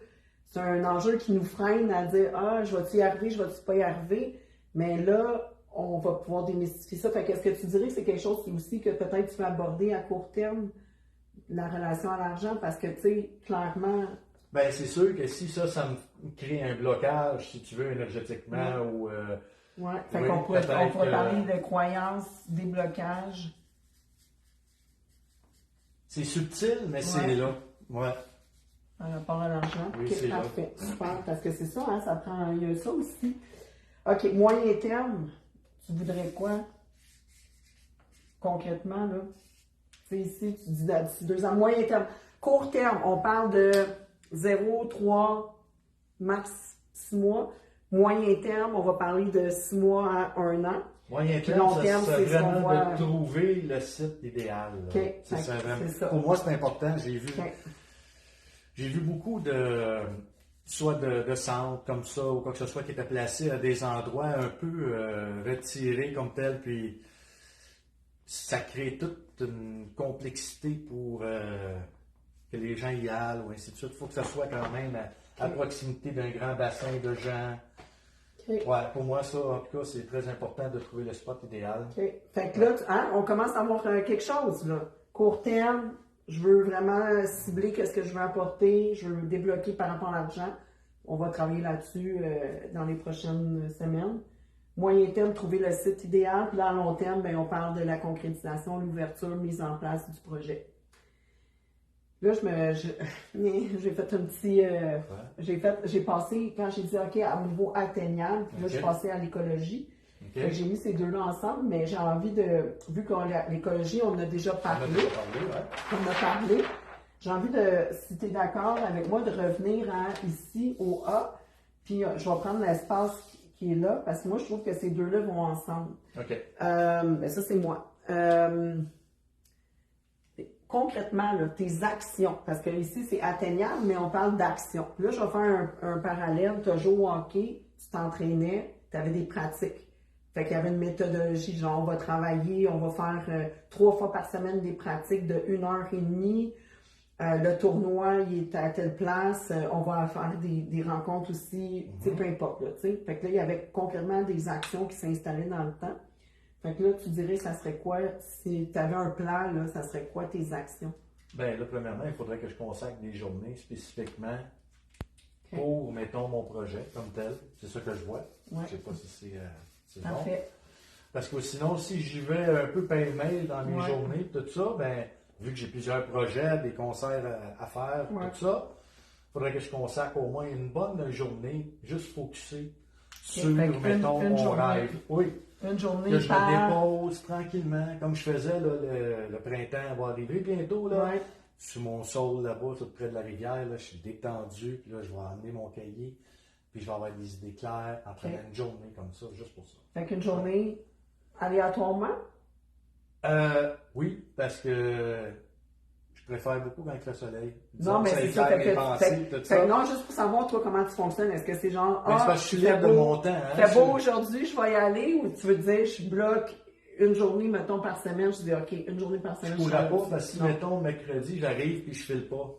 C'est un enjeu qui nous freine à dire « je vais-tu y arriver, je vais-tu pas y arriver? » Mais là, on va pouvoir démystifier ça. Fait qu'est-ce que tu dirais que c'est quelque chose qui aussi que peut-être tu vas aborder à court terme, la relation à l'argent? Parce que, tu sais, clairement... Bien, c'est sûr que si ça me crée un blocage, si tu veux, énergétiquement ou... fait qu'on pourrait parler de croyances, des blocages. C'est subtil, mais c'est là. Par rapport à l'argent. Oui, c'est parfait. Super, parce que c'est ça, ça prend. Il y a ça aussi. OK, moyen terme, tu voudrais quoi? Concrètement, là. Tu sais, ici, tu dis d'ici 2 ans. Moyen terme. Court terme, on parle de 0, 3, max 6 mois. Moyen terme, on va parler de 6 mois à 1 an. Moyen terme, ça serait vraiment de trouver le site idéal. C'est ça. Pour moi, c'est important. J'ai vu beaucoup soit de centres comme ça ou quoi que ce soit qui étaient placés à des endroits un peu retirés comme tel, puis ça crée toute une complexité pour que les gens y aillent ou ainsi de suite. Il faut que ça soit quand même à proximité d'un grand bassin de gens. Pour moi, ça, en tout cas, c'est très important de trouver le spot idéal. Fait que là, on commence à avoir quelque chose, là. Court terme, je veux vraiment cibler qu'est-ce que je veux apporter, je veux me débloquer par rapport à l'argent. On va travailler là-dessus dans les prochaines semaines. Moyen terme, trouver le site idéal. Puis là, à long terme, on parle de la concrétisation, l'ouverture, mise en place du projet. Là, j'ai fait un petit... j'ai passé, quand j'ai dit OK, à niveau atteignable, puis là, je suis passée à l'écologie. J'ai mis ces deux-là ensemble, mais j'ai envie de... Vu que l'écologie, on en a déjà parlé. On a parlé. J'ai envie de, si tu es d'accord avec moi, de revenir ici au A. Puis je vais prendre l'espace qui est là, parce que moi, je trouve que ces deux-là vont ensemble. Mais ça, c'est moi. Concrètement, là, tes actions, parce que ici, c'est atteignable, mais on parle d'action. Là, je vais faire un parallèle. Tu as joué au hockey, tu t'entraînais, tu avais des pratiques. Fait qu'il y avait une méthodologie, genre on va travailler, on va faire 3 fois par semaine des pratiques de 1h30. Le tournoi, il est à telle place, on va faire des rencontres aussi, peu importe. Là, fait que là, il y avait concrètement des actions qui s'installaient dans le temps. Fait que là, tu dirais, ça serait quoi, si tu avais un plan, là, ça serait quoi tes actions? Bien, là, premièrement, il faudrait que je consacre des journées spécifiquement pour, mettons, mon projet comme tel. C'est ça que je vois. Je ne sais pas si c'est parfait. Bon. Parce que sinon, si j'y vais un peu pêle-mêle dans mes journées, tout ça, ben, vu que j'ai plusieurs projets, des concerts à faire, tout ça, il faudrait que je consacre au moins une bonne journée juste focusée sur, mettons, mon rêve. Oui. Une journée que je me dépose tranquillement, comme je faisais, là, le printemps va arriver bientôt, là. Ouais. Sur mon sol là-bas, tout près de la rivière, là, je suis détendu, puis là, je vais emmener mon cahier, puis je vais avoir des idées claires en prenant une journée comme ça, juste pour ça. Fait qu'une journée aléatoirement? Oui, parce que je préfère beaucoup quand il fait soleil. Non, mais c'est ça. Fait non, juste pour savoir, toi, comment tu fonctionnes. Est-ce que c'est genre, c'est parce que je suis libre de mon temps. Hein, fait beau aujourd'hui, je vais y aller, ou tu veux dire, je bloque une journée, mettons, par semaine, je dis, OK, une journée par semaine. Je pourrais pas, parce que si, mettons, mercredi, j'arrive puis je file pas.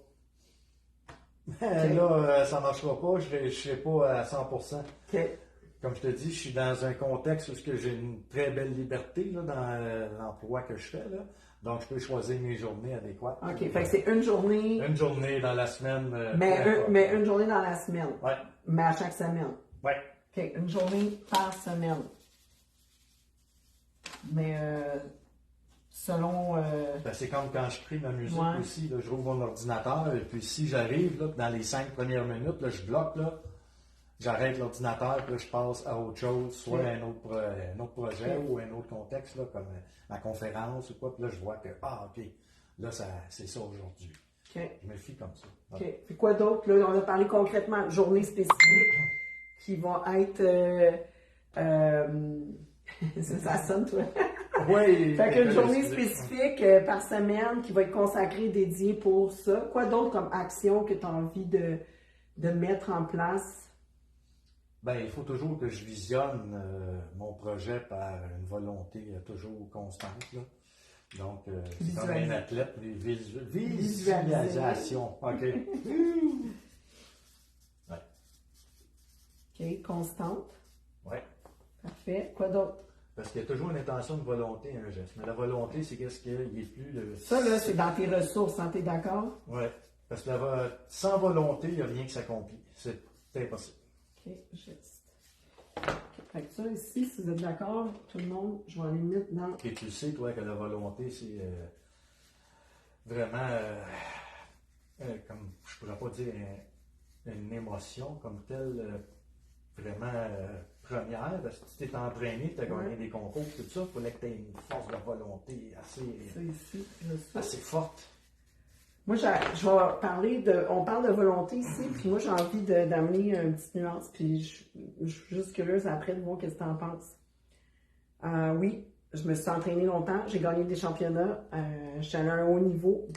Là, ça marchera pas, je ne serai pas à 100%. Okay. Comme je te dis, je suis dans un contexte où j'ai une très belle liberté là, dans l'emploi que je fais. Là. Donc, je peux choisir mes journées adéquates. OK, fait que c'est une journée... Une journée dans la semaine. Mais une journée dans la semaine. Oui. Mais à chaque semaine. Oui. OK, une journée par semaine. Mais selon... Ben, c'est comme quand je crée ma musique aussi. Là, je rouvre mon ordinateur et puis si j'arrive, là, dans les 5 premières minutes, là, je bloque, là, j'arrête l'ordinateur puis là, je passe à autre chose, soit un autre projet ou un autre contexte, là, comme ma conférence ou quoi. Puis là, je vois que, OK, là, c'est ça aujourd'hui. Okay. Je me fie comme ça. OK. Puis quoi d'autre? Là, on a parlé concrètement de journées spécifiques qui vont être... ça sonne, toi. Oui. Fait qu'une journée spécifique par semaine qui va être consacrée, dédiée pour ça. Quoi d'autre comme action que tu as envie de mettre en place? Ben, il faut toujours que je visionne mon projet par une volonté toujours constante. Là. Donc, c'est comme un athlète, les visualisations. OK. Ouais. OK, constante. Oui. Parfait. Quoi d'autre? Parce qu'il y a toujours une intention de volonté, un geste. Mais la volonté, c'est qu'est-ce qu'il est plus de... Ça, là, c'est dans tes ressources, hein, t'es d'accord? Oui. Parce que sans volonté, il n'y a rien qui s'accomplit. C'est impossible. OK, geste. Fait que ça, ici, si vous êtes d'accord, tout le monde, je vais aller mettre dans... Et tu sais, toi, que la volonté, c'est vraiment, comme je pourrais pas dire une émotion comme telle, vraiment première, parce que tu t'es entraîné, tu as gagné des concours, tout ça, il fallait que tu aies une force de volonté assez forte. Moi, je vais parler on parle de volonté ici, puis moi, j'ai envie d'amener une petite nuance, puis je suis juste curieuse après de voir ce que tu en penses. Oui, je me suis entraînée longtemps, j'ai gagné des championnats, je suis allée à un haut niveau,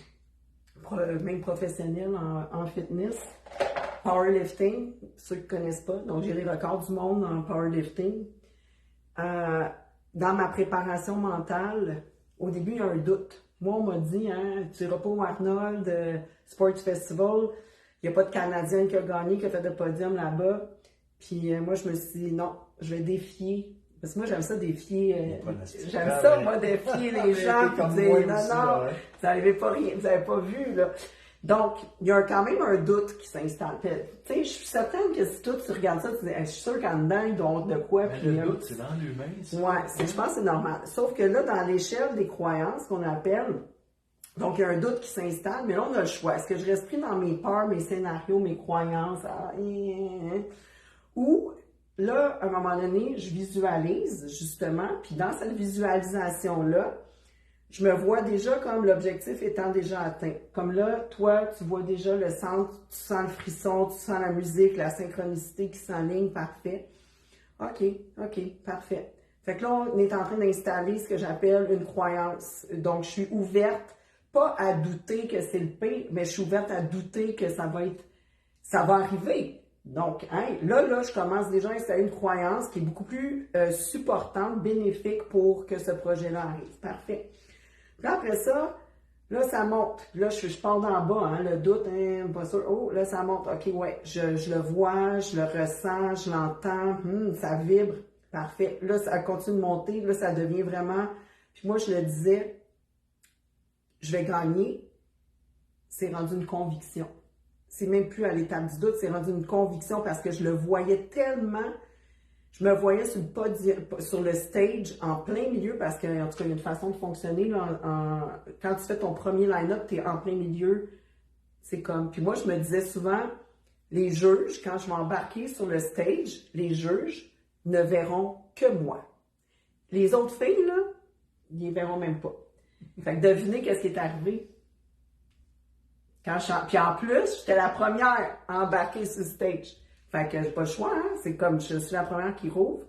même professionnel en fitness. Powerlifting, ceux qui ne connaissent pas, donc j'ai les records du monde en powerlifting. Dans ma préparation mentale, au début, il y a un doute. Moi, on m'a dit, hein, tu iras pas au Arnold Sports Festival, il n'y a pas de Canadien qui a gagné, qui a fait de podium là-bas. Puis moi, je me suis dit, non, je vais défier. Parce que moi, j'aime ça défier. J'aime ça, moi, défier les gens. Puis dire, non, vous n'avez pas rien, vous n'avez pas vu, là. Donc, il y a quand même un doute qui s'installe. Tu sais, je suis certaine que si toi, tu regardes ça, tu dis, je suis sûre qu'en dedans, ils doivent de quoi. Mais le doute, c'est dans l'humain. Oui, je pense que c'est normal. Sauf que là, dans l'échelle des croyances qu'on appelle, donc il y a un doute qui s'installe, mais là, on a le choix. Est-ce que je reste pris dans mes peurs, mes scénarios, mes croyances, ou là, à un moment donné, je visualise, justement, puis dans cette visualisation-là, je me vois déjà comme l'objectif étant déjà atteint. Comme là, toi, tu vois déjà le centre, tu sens le frisson, tu sens la musique, la synchronicité qui s'enligne, parfait. OK, parfait. Fait que là, on est en train d'installer ce que j'appelle une croyance. Donc, je suis ouverte, pas à douter que c'est le pire, mais je suis ouverte à douter que ça va arriver. Donc, hein, là, je commence déjà à installer une croyance qui est beaucoup plus supportante, bénéfique pour que ce projet-là arrive. Parfait. Puis après ça, là, ça monte. Là, je pars d'en bas, hein, le doute, hein, pas sûr. Oh, là, ça monte. OK, ouais, je le vois, je le ressens, je l'entends, ça vibre. Parfait. Là, ça continue de monter. Là, ça devient vraiment... Puis moi, je le disais, je vais gagner. C'est rendu une conviction. C'est même plus à l'étape du doute, c'est rendu une conviction parce que je le voyais tellement... Je me voyais sur le stage, en plein milieu, parce qu'en tout cas, il y a une façon de fonctionner. Là, quand tu fais ton premier line-up, tu es en plein milieu. C'est comme... Puis moi, je me disais souvent, les juges, quand je vais embarquer sur le stage, les juges, ne verront que moi. Les autres filles, là, ils les verront même pas. Fait que devinez qu'est-ce qui est arrivé. Puis en plus, j'étais la première à embarquer sur le stage. Fait que j'ai pas le choix, hein? C'est comme je suis la première qui rouvre.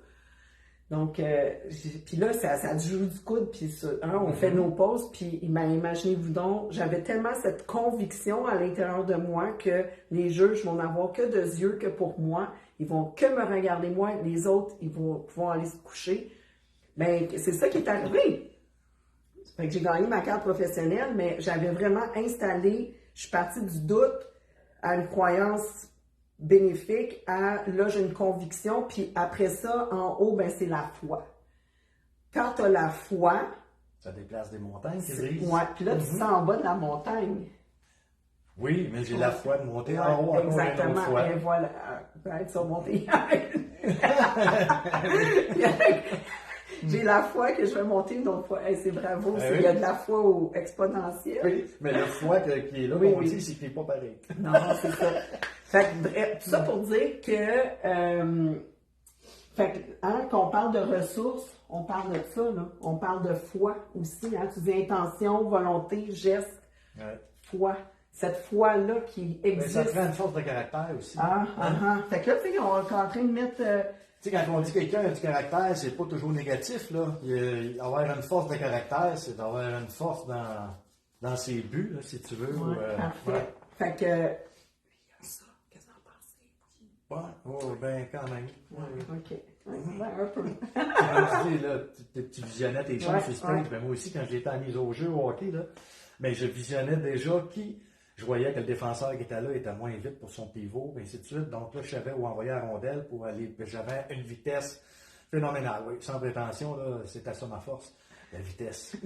Donc, puis là, ça a du jour du coude, puis on fait nos pauses, puis imaginez-vous donc, j'avais tellement cette conviction à l'intérieur de moi que les juges vont n'avoir que de yeux que pour moi. Ils vont que me regarder moi, les autres, ils vont pouvoir aller se coucher. Ben, c'est ça qui est arrivé. Fait que j'ai gagné ma carte professionnelle, mais j'avais vraiment installé, je suis partie du doute à une croyance bénéfique à, là, j'ai une conviction, puis après ça, en haut, ben c'est la foi. Quand tu as la foi... Ça déplace des montagnes, qu'ils disent. Ouais, puis là, tu te sens en bas de la montagne. Oui, mais j'ai la foi de monter en haut encore exactement, une autre fois. Et voilà, peut-être surmonter. J'ai la foi que je vais monter une autre fois. Hey, c'est bravo, il y a de la foi au exponentiel. Oui, mais la foi qui est là, on dit, c'est qu'il n'est pas pareil. Non, c'est ça. Fait que, bref, tout ça pour dire que, quand on parle de ressources, on parle de ça, là. On parle de foi aussi. Hein? Tu dis intention, volonté, geste, foi. Cette foi-là qui existe. Mais ça prend une force de caractère aussi. Fait que là, tu sais, on est en train de mettre... Tu sais, quand on dit quelqu'un a du caractère, c'est pas toujours négatif, là. Avoir une force de caractère, c'est d'avoir une force dans ses buts, là, si tu veux. Parfait. Ouais. Fait que... Qu'est-ce que t'en pensez? Ben, quand même. OK. Un peu. Quand tu dis, là, tu visionnais tes choses sur stage, ben moi aussi, quand j'étais en mise au jeu au hockey, là, ben, je visionnais déjà je voyais que le défenseur qui était là était moins vite pour son pivot, et ainsi de suite. Donc là, je savais où envoyer la rondelle pour aller. J'avais une vitesse phénoménale, oui. Sans prétention, là, c'était ça ma force. La vitesse.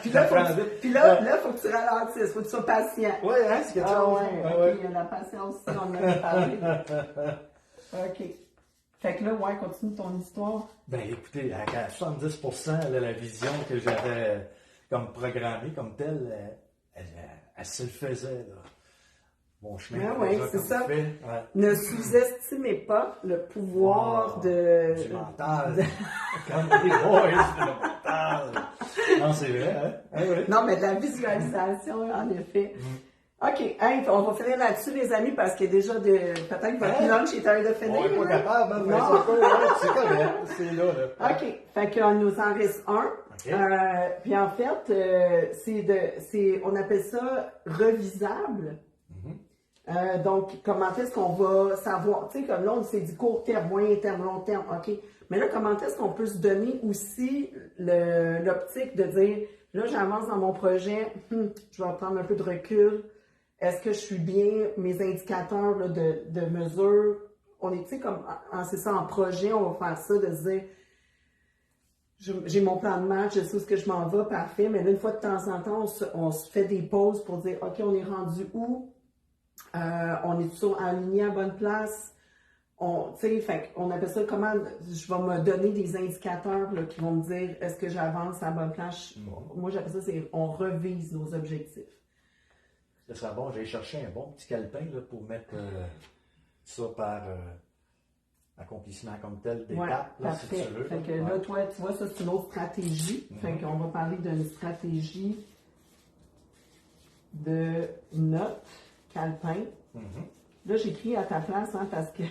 Puis là, faut que tu ralentisses, faut que tu sois patient. Oui, hein, c'est quelque chose. Il y a la patience aussi, on en a parlé. OK. Fait que là, continue ton histoire. Ben écoutez, à 70%, là, la vision que j'avais comme programmée, comme telle, elle se le faisait, là. Mon chemin. C'est ça. Ne sous-estimez pas le pouvoir de... Du mental. Comme des boys, le mental. Non, c'est vrai, hein? Non, mais de la visualisation, en effet. OK, on va finir là-dessus, les amis, parce qu'il y a déjà peut-être que votre lunch est en train de finir. On n'est pas capable, mais c'est correct, c'est là. OK, fait qu'on nous en reste un. Puis en fait, on appelle ça revisable. Donc, comment est-ce qu'on va savoir, tu sais, comme là, on s'est dit court terme, moyen terme, long terme, OK. Mais là, comment est-ce qu'on peut se donner aussi l'optique de dire, là, j'avance dans mon projet, je vais prendre un peu de recul. Est-ce que je suis bien, mes indicateurs là, de mesure? On est, tu sais, comme, c'est ça, en projet, on va faire ça, de se dire, j'ai mon plan de match, je sais où est-ce que je m'en vais, parfait, mais là, une fois de temps en temps, on se fait des pauses pour dire, OK, on est rendu où? On est toujours aligné à bonne place. On appelle ça comment je vais me donner des indicateurs là, qui vont me dire est-ce que j'avance à la bonne place. Moi, j'appelle ça, on revise nos objectifs. Ce serait bon, j'ai cherché un bon petit calepin là, pour mettre ça par accomplissement comme tel d'étape. Parfait. Si tu veux, fait que là, toi, tu vois, ça, c'est une autre stratégie. Fait qu'on va parler d'une stratégie de notes, calepin. Là, j'écris à ta place, hein, parce que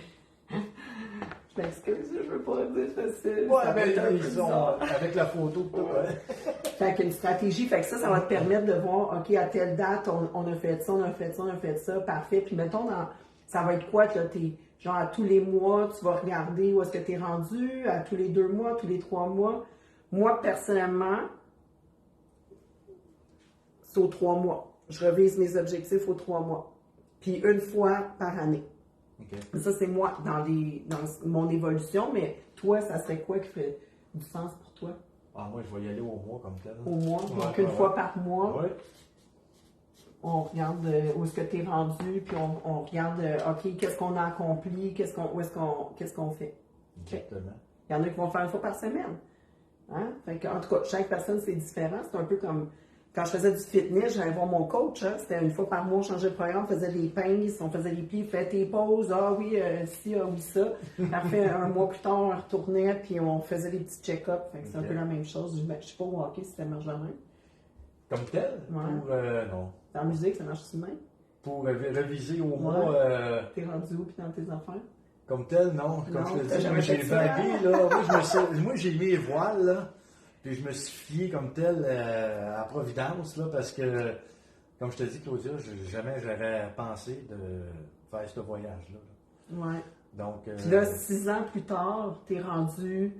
je m'excuse, je veux pas dire facile. Avec la photo. Fait qu'une stratégie, fait que ça va te permettre de voir, OK, à telle date, on a fait ça, on a fait ça, parfait. Puis mettons, ça va être quoi, là, genre à tous les mois, tu vas regarder où est-ce que tu es rendu, à tous les 2 mois, tous les 3 mois. Moi, personnellement, c'est aux 3 mois. Je revise mes objectifs aux 3 mois. Puis une fois par année. Ça, c'est moi dans mon évolution, mais toi, ça serait quoi qui ferait du sens pour toi? Moi, je vais y aller au mois comme tel. Au mois, donc une fois par mois. On regarde où est-ce que tu es rendu, puis on regarde, OK, qu'est-ce qu'on a accompli, qu'est-ce qu'on fait. Exactement. Il y en a qui vont faire une fois par semaine. Hein? Fait que, en tout cas, chaque personne, c'est différent. C'est un peu comme quand je faisais du fitness, j'allais voir mon coach. Hein, c'était une fois par mois, on changeait de programme, on faisait des pinces, on faisait des pieds, fais tes pauses. Ah oui, ci, ah oui, ça. Après, un mois plus tard, on retournait, puis on faisait des petits check-ups. C'est un peu la même chose. Je ne sais pas au hockey si ça marche de même. Comme tel? Ouais. Non. Dans la musique, ça marche-tu de même? Pour réviser au mois. T'es rendu où, puis dans tes affaires? Comme tel, non. Comme Non, je te dis, moi, j'ai vagué, là. Moi, j'ai mis les voiles, là. Puis je me suis fié comme tel à Providence, là, parce que, comme je te dis, Claudia, jamais j'aurais pensé de faire ce voyage-là. Ouais. Donc, puis là, 6 ans plus tard, t'es rendu,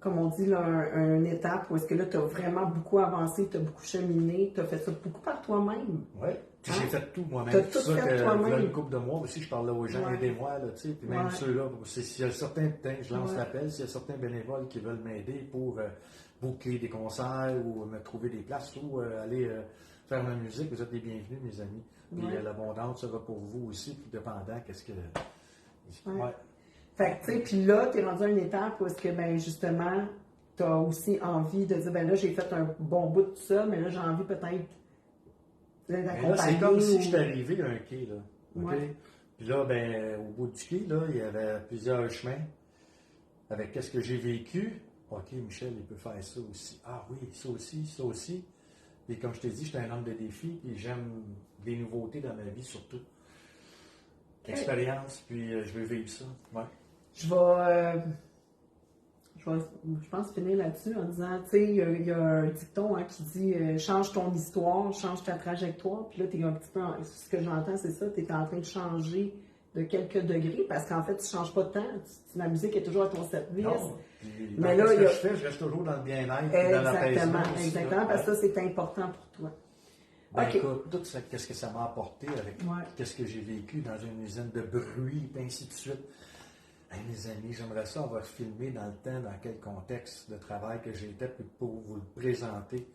comme on dit, là, une étape où est-ce que là, t'as vraiment beaucoup avancé, t'as beaucoup cheminé, t'as fait ça beaucoup par toi-même. Oui. Puis j'ai fait tout moi-même. T'as tout fait toi-même. Là, une couple de mois aussi, je parlais aux gens, aidez-moi, là, tu sais. Puis même ceux-là, s'il y a certains, je lance l'appel, s'il y a certains bénévoles qui veulent m'aider pour booker des concerts ou me trouver des places ou aller faire ma musique, vous êtes les bienvenus, mes amis. Puis l'abondance sera pour vous aussi, puis dépendant, qu'est-ce que... Ouais. Fait que, tu sais, puis là, t'es rendu à une étape où est-ce que, ben, justement, t'as aussi envie de dire, ben là, j'ai fait un bon bout de tout ça, mais là, j'ai envie peut-être d'accompagner. C'est comme si j'étais arrivé à un quai, là. OK? Ouais. Puis là, ben, au bout du quai, là, il y avait plusieurs chemins avec qu'est-ce que j'ai vécu. OK, Michel, il peut faire ça aussi. Ah oui, ça aussi, ça aussi. Et comme je t'ai dit, j'étais un homme de défi, puis j'aime des nouveautés dans ma vie, surtout. Expérience, puis je veux vivre ça. Ouais. Je pense finir là-dessus en disant, tu sais, il y a un dicton qui dit change ton histoire, change ta trajectoire. Puis là, tu es un petit peu, ce que j'entends, c'est ça, tu es en train de changer de quelques degrés parce qu'en fait, tu ne changes pas de temps. La musique est toujours à ton service. Non. Mais là, je reste toujours dans le bien-être et dans l'apaisement. Exactement, parce que ça, c'est important pour toi. Ben, écoute, tout ça, qu'est-ce que ça m'a apporté avec qu'est-ce que j'ai vécu dans une usine de bruit, et ainsi de suite. Hey, mes amis, j'aimerais ça avoir filmé dans le temps, dans quel contexte de travail que j'étais pour vous le présenter,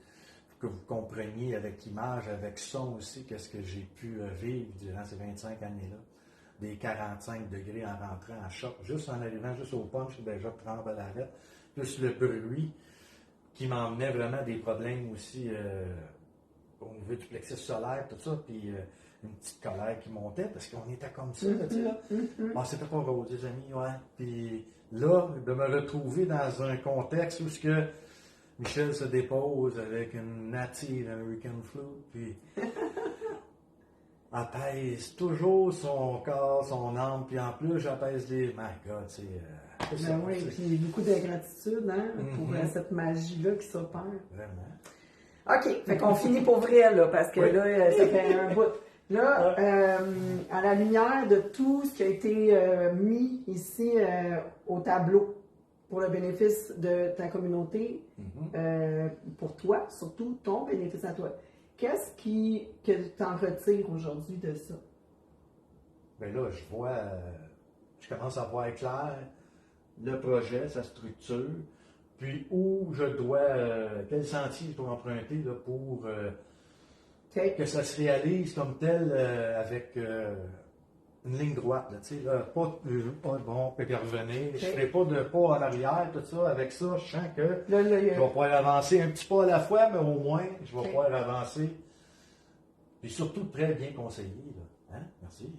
pour que vous compreniez avec image, avec son aussi, qu'est-ce que j'ai pu vivre durant ces 25 années-là. Des 45 degrés en rentrant en choc, juste en arrivant, juste au punch, déjà 30 à l'arrêt, plus le bruit qui m'emmenait vraiment des problèmes aussi au niveau du plexus solaire, tout ça, puis une petite colère qui montait parce qu'on était comme ça, tu sais, là. Ah, c'était pas rose, les amis, ouais. Puis là, de me retrouver dans un contexte où ce que Michel se dépose avec une native American flute, puis apaise toujours son corps, son âme, puis en plus, j'apaise les... My God, c'est... Ben oui, puis beaucoup de gratitude pour cette magie-là qui s'opère. Vraiment. OK, fait qu'on finit pour vrai, là, parce que là, ça fait un bout. Là, à la lumière de tout ce qui a été mis ici au tableau pour le bénéfice de ta communauté, pour toi, surtout ton bénéfice à toi, qu'est-ce que tu en retires aujourd'hui de ça? Bien là, je commence à voir clair le projet, sa structure, puis où je dois, quel sentier je dois emprunter là, pour que ça se réalise comme tel avec une ligne droite. Là, pas bon, puis revenir. Je ne ferai pas de pas en arrière, tout ça. Avec ça, je sens que je vais pouvoir avancer un petit pas à la fois, mais au moins, je vais pouvoir avancer. Puis surtout très bien conseillé. Là. Hein? Merci.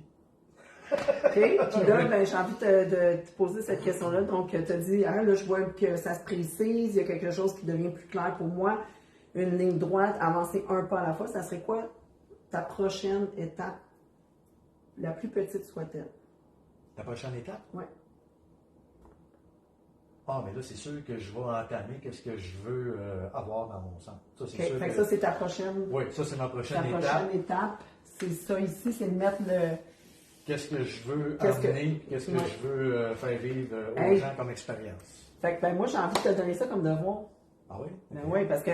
OK. Puis là, ben, j'ai envie de te poser cette question-là. Donc, tu as dit, là, je vois que ça se précise, il y a quelque chose qui devient plus clair pour moi. Une ligne droite, avancer un pas à la fois. Ça serait quoi ta prochaine étape, la plus petite soit-elle? La prochaine étape? Oui. Ah, mais là, c'est sûr que je vais entamer qu'est-ce que je veux avoir dans mon centre. Ça, c'est sûr fait que ça, c'est ta prochaine... Oui, ça, c'est ma prochaine étape. Ta prochaine étape, c'est ça ici, c'est de mettre le... Qu'est-ce que je veux amener, qu'est-ce que je veux faire vivre aux gens comme expérience. Fait que ben, moi, j'ai envie de te donner ça comme devoir. Ah oui? Ben oui, parce que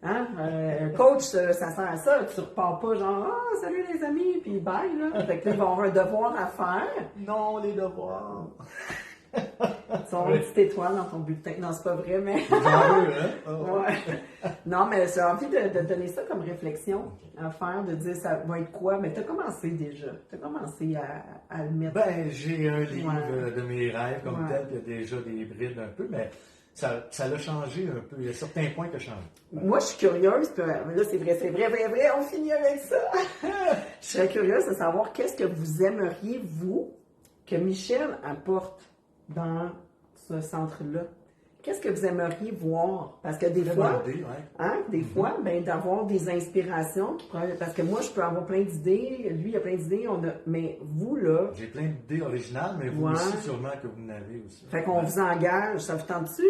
un coach, ça sert à ça. Tu repars pas genre, salut les amis, puis bye, là. Fait que là, ils vont avoir un devoir à faire. Non, les devoirs. Tu vas avoir une petite étoile dans ton bulletin. Non, c'est pas vrai, mais. J'en veux, hein? Oh. Ouais. Non, mais j'ai envie de donner ça comme réflexion à faire, de dire ça va être quoi. Mais tu as commencé déjà. Tu as commencé à le mettre. Ben, j'ai un livre de mes rêves comme tel, qui a déjà des brides un peu, mais ça l'a changé un peu. Il y a certains points qui ont changé. Moi, je suis curieuse, puis là, c'est vrai, on finit avec ça. Je serais curieuse de savoir qu'est-ce que vous aimeriez, vous, que Michel apporte dans ce centre-là. Qu'est-ce que vous aimeriez voir? Parce que des fois, fois, ben, d'avoir des inspirations, parce que moi, je peux avoir plein d'idées, lui, il a plein d'idées, mais vous, là... J'ai plein d'idées originales, mais vous aussi, sûrement que vous en avez aussi. Fait qu'on vous engage. Ça vous tente-tu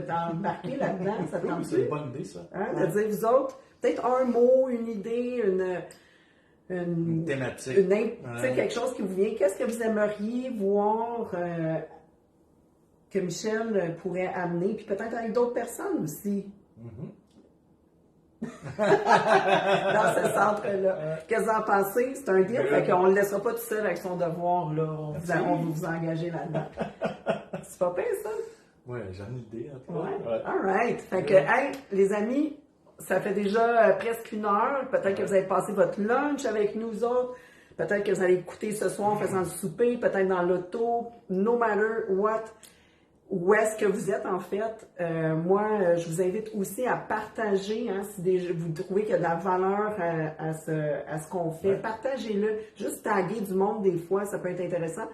d'embarquer là-dedans? Ça tente-tu? C'est une bonne idée, ça. De dire, vous autres, peut-être un mot, une idée, une thématique. Quelque chose qui vous vient. Qu'est-ce que vous aimeriez voir... que Michel pourrait amener, puis peut-être avec d'autres personnes aussi. Dans ce centre-là. Qu'est-ce que vous en pensez? C'est un deal, fait qu'on ne le laissera pas tout seul avec son devoir, là. On va vous engager là-dedans. C'est pas pire, ça? Oui, j'en ai une idée, en tout cas. Ouais. All right. Fait que, hey, les amis, ça fait déjà presque 1 heure. Peut-être que vous avez passé votre lunch avec nous autres. Peut-être que vous allez écouter ce soir en faisant le souper, peut-être dans l'auto, no matter what. Où est-ce que vous êtes, en fait? Moi, je vous invite aussi à partager, hein, si vous trouvez qu'il y a de la valeur à ce qu'on fait. Partagez-le. Juste taguer du monde, des fois, ça peut être intéressant.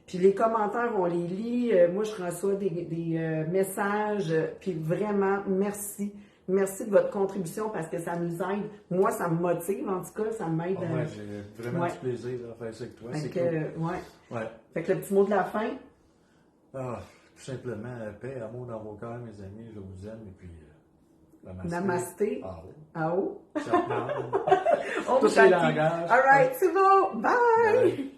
Puis les commentaires, on les lit. Moi, je reçois des messages. Puis vraiment, merci. Merci de votre contribution parce que ça nous aide. Moi, ça me motive, en tout cas, ça m'aide. Moi, j'ai vraiment du plaisir de faire ça avec toi. C'est cool. Fait que le petit mot de la fin. Tout simplement, paix, amour dans vos cœurs, mes amis, je vous aime, et puis namasté. Ao. Tous les langages. All right, c'est bon. Bye.